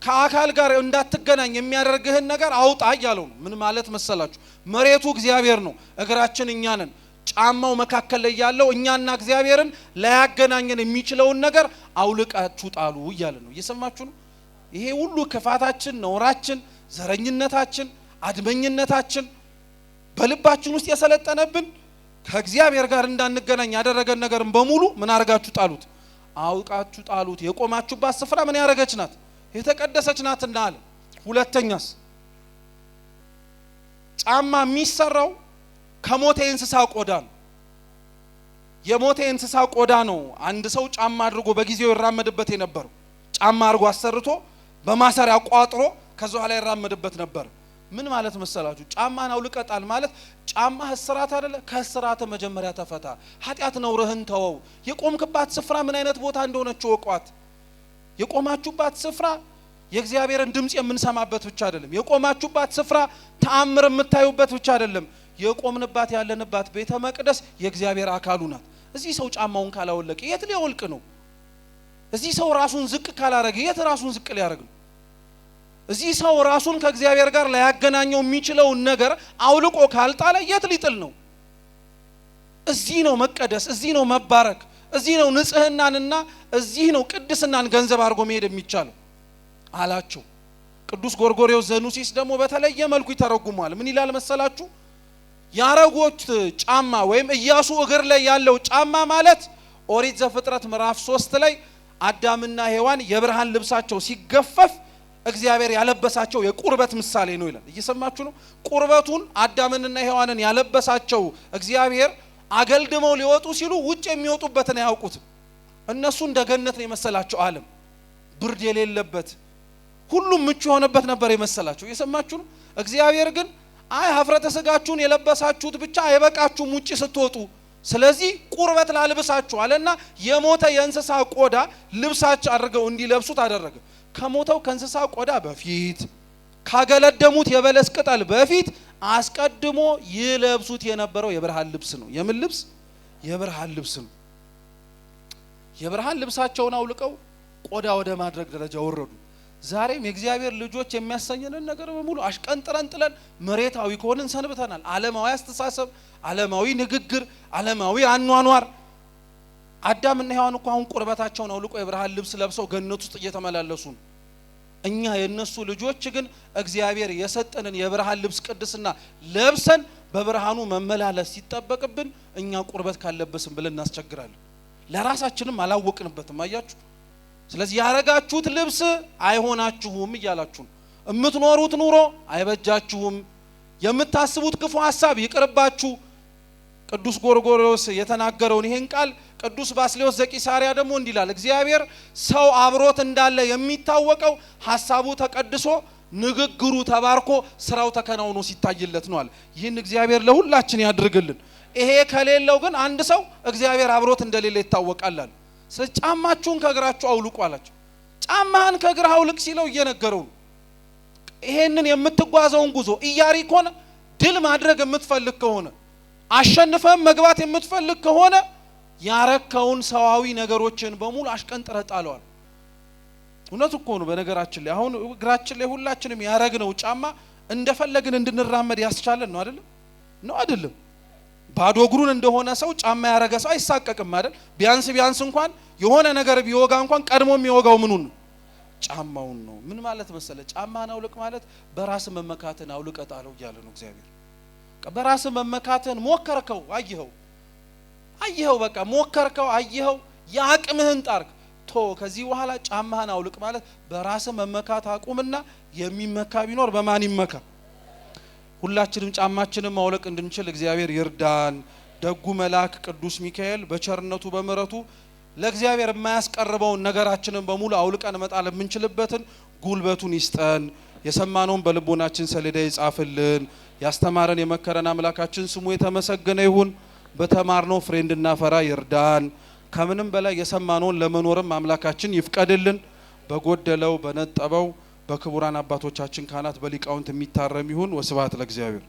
ከአካል ጋር እንዳትገናኝ የሚያደርግህን ነገር አውጣ እያለው ነው። ምን ማለት መሰላችሁ? መሬቱ እግዚአብሔር ነው፣ እግራችን እኛ ነን። ጫማው መካከል ላይ ያለው እኛና እግዚአብሔርን ላያገናኘን የሚችለውን ነገር አውልቃችሁ ጣሉ እያለ ነው። እየሰማችሁ ነው? ይሄ ሁሉ ክፋታችን፣ ነውራችን፣ ዘረኝነታችን፣ አድመኝነታችን በልባችን ውስጥ የሰለጠነብን ከእግዚአብሔር ጋር እንዳንገናኝ ያደረገን ነገርን በሙሉ ምን አርጋችሁ ጣሉት? አውቃችሁ ጣሉት። የቆማችሁባት ስፍራ ምን ያረገች ናት? የተቀደሰች ናትና አለ። ሁለተኛስ ጫማ የሚሰራው ከሞተ እንስሳ ቆዳ ነው። የሞተ እንስሳ ቆዳ ነው አንድ ሰው ጫማ አድርጎ በጊዜው ይራመድበት የነበረው። ጫማ አድርጎ አሰርቶ በማሰሪያ ቋጥሮ ከዛ ላይ ይራመድበት ነበር። ምን ማለት መሰላችሁ? ጫማን አውልቀጣል ማለት ጫማ እስራት አይደለ? ከእስራት መጀመሪያ ተፈታ። ኃጢአት ነውርህን ተወው። የቆምክባት ስፍራ ምን አይነት ቦታ እንደሆነች ወቋት። የቆማችሁባት ስፍራ የእግዚአብሔርን ድምጽ የምንሰማበት ብቻ አይደለም። የቆማችሁባት ስፍራ ተአምር የምታዩበት ብቻ አይደለም። የቆምንባት ያለንባት ቤተ መቅደስ የእግዚአብሔር አካሉ ናት። እዚህ ሰው ጫማውን ካላወለቀ የት ሊወልቅ ነው? እዚህ ሰው ራሱን ዝቅ ካላረገ የት ራሱን ዝቅ ሊያረግ ነው? እዚህ ሰው ራሱን ከእግዚአብሔር ጋር ሊያገናኘው የሚችለው ነገር አውልቆ ካልጣለ የት ሊጥል ነው? እዚህ ነው መቀደስ፣ እዚህ ነው መባረክ፣ እዚህ ነው ንጽህናንና እዚህ ነው ቅድስናን ገንዘብ አድርጎ መሄድ የሚቻለው አላቸው። ቅዱስ ጎርጎርዮስ ዘኑሲስ ደግሞ በተለየ መልኩ ይተረጉማል። ምን ይላል መሰላችሁ? ያረጎት ጫማ ወይም ኢያሱ እግር ላይ ያለው ጫማ ማለት ኦሪት ዘፍጥረት ምዕራፍ 3 ላይ አዳምና ሔዋን የብርሃን ልብሳቸው ሲገፈፍ እግዚአብሔር ያለበሳቸው የቁርበት ምሳሌ ነው ይላል። እየሰማችሁ ነው? ቁርበቱን አዳምንና ሔዋንን ያለበሳቸው እግዚአብሔር አገልድመው ሊወጡ ሲሉ ውጭ የሚወጡበትን አያውቁትም። እነሱ እንደ ገነት ነው የመሰላቸው ዓለም ብርድ የሌለበት ሁሉም ምቹ የሆነበት ነበር የመሰላቸው። እየሰማችሁ ነው? እግዚአብሔር ግን አይ ኀፍረተ ሥጋችሁን የለበሳችሁት ብቻ አይበቃችሁም ውጭ ስትወጡ፣ ስለዚህ ቁርበት ላልብሳችሁ አለና የሞተ የእንስሳ ቆዳ ልብሳቸው አድርገው እንዲለብሱት አደረገ። ከሞተው ከእንስሳ ቆዳ በፊት ካገለደሙት የበለስ ቅጠል በፊት አስቀድሞ ይለብሱት የነበረው የብርሃን ልብስ ነው። የምን ልብስ? የብርሃን ልብስ ነው። የብርሃን ልብሳቸውን አውልቀው ቆዳ ወደ ማድረግ ደረጃ ወረዱ። ዛሬም የእግዚአብሔር ልጆች የሚያሰኘንን ነገር በሙሉ አሽቀንጥረን ጥለን መሬታዊ ከሆነን ሰንብተናል። ዓለማዊ አስተሳሰብ፣ ዓለማዊ ንግግር፣ ዓለማዊ አኗኗር። አዳምና ሔዋን እኮ አሁን ቁርበታቸውን አውልቆ የብርሃን ልብስ ለብሰው ገነት ውስጥ እየተመላለሱ ነው። እኛ የነሱ ልጆች ግን እግዚአብሔር የሰጠንን የብርሃን ልብስ ቅድስና ለብሰን በብርሃኑ መመላለስ ሲጠበቅብን እኛ ቁርበት ካለበስን ብለን እናስቸግራለን። ለራሳችንም አላወቅንበትም። አያችሁ? ስለዚህ ያረጋችሁት ልብስ አይሆናችሁም እያላችሁ ነው። የምትኖሩት ኑሮ አይበጃችሁም። የምታስቡት ክፉ ሐሳብ ይቅርባችሁ። ቅዱስ ጎርጎርዮስ የተናገረውን ይሄን ቃል ቅዱስ ባስልዮስ ዘቂሳርያ ደግሞ እንዲላል እግዚአብሔር ሰው አብሮት እንዳለ የሚታወቀው ሐሳቡ ተቀድሶ ንግግሩ ተባርኮ ስራው ተከናውኖ ሲታይለት ነው አለ። ይህን እግዚአብሔር ለሁላችን ያድርግልን። ይሄ ከሌለው ግን አንድ ሰው እግዚአብሔር አብሮት እንደሌለ ይታወቃል አለ። ስለዚህ ጫማችሁን ከእግራችሁ አውልቁ አላቸው። ጫማህን ከእግርህ አውልቅ ሲለው እየነገረው ነው። ይሄንን የምትጓዘውን ጉዞ ኢያሪኮን ድል ማድረግ የምትፈልግ ከሆነ አሸንፈም መግባት የምትፈልግ ከሆነ ያረከውን ሰዋዊ ነገሮችን በሙሉ አሽቀንጥረህ ጣለዋል። እውነት እኮ ነው። በነገራችን ላይ አሁን እግራችን ላይ ሁላችንም ያረግነው ጫማ እንደፈለግን እንድንራመድ ያስቻለን ነው አይደል? ነው አይደለም? ባዶ እግሩን እንደሆነ ሰው ጫማ ያረገ ሰው አይሳቀቅም አይደል? ቢያንስ እንኳን የሆነ ነገር ቢወጋ እንኳን ቀድሞ የሚወጋው ምኑን ነው? ጫማውን ነው። ምን ማለት መሰለ? ጫማን አውልቅ ማለት በራስ መመካትን አውልቀ ጣለው እያለ ነው እግዚአብሔር። በራስ መመካትን ሞከርከው፣ አየኸው፣ በቃ ሞከርከው፣ አየኸው፣ ያቅምህን ጣርክ ቶ ከዚህ በኋላ ጫማህን አውልቅ ማለት በራስ መመካት አቁምና የሚመካ ቢኖር በማን ይመካ? ሁላችንም ጫማችንን ማውለቅ እንድንችል እግዚአብሔር ይርዳን። ደጉ መልአክ ቅዱስ ሚካኤል በቸርነቱ በመረቱ ለእግዚአብሔር የማያስቀርበውን ነገራችንን በሙሉ አውልቀን መጣል የምንችልበትን ጉልበቱን ይስጠን። የሰማነውን በልቦናችን ሰሌዳ ይጻፍልን። ያስተማረን የመከረን አምላካችን ስሙ የተመሰገነ ይሁን። በተማርነው ፍሬ እንድናፈራ ይርዳን። ከምንም በላይ የሰማነውን ለመኖርም አምላካችን ይፍቀድልን። በጎደለው በነጠበው በክቡራን አባቶቻችን ካህናት በሊቃውንት የሚታረም ይሁን። ወስብሐት ለእግዚአብሔር።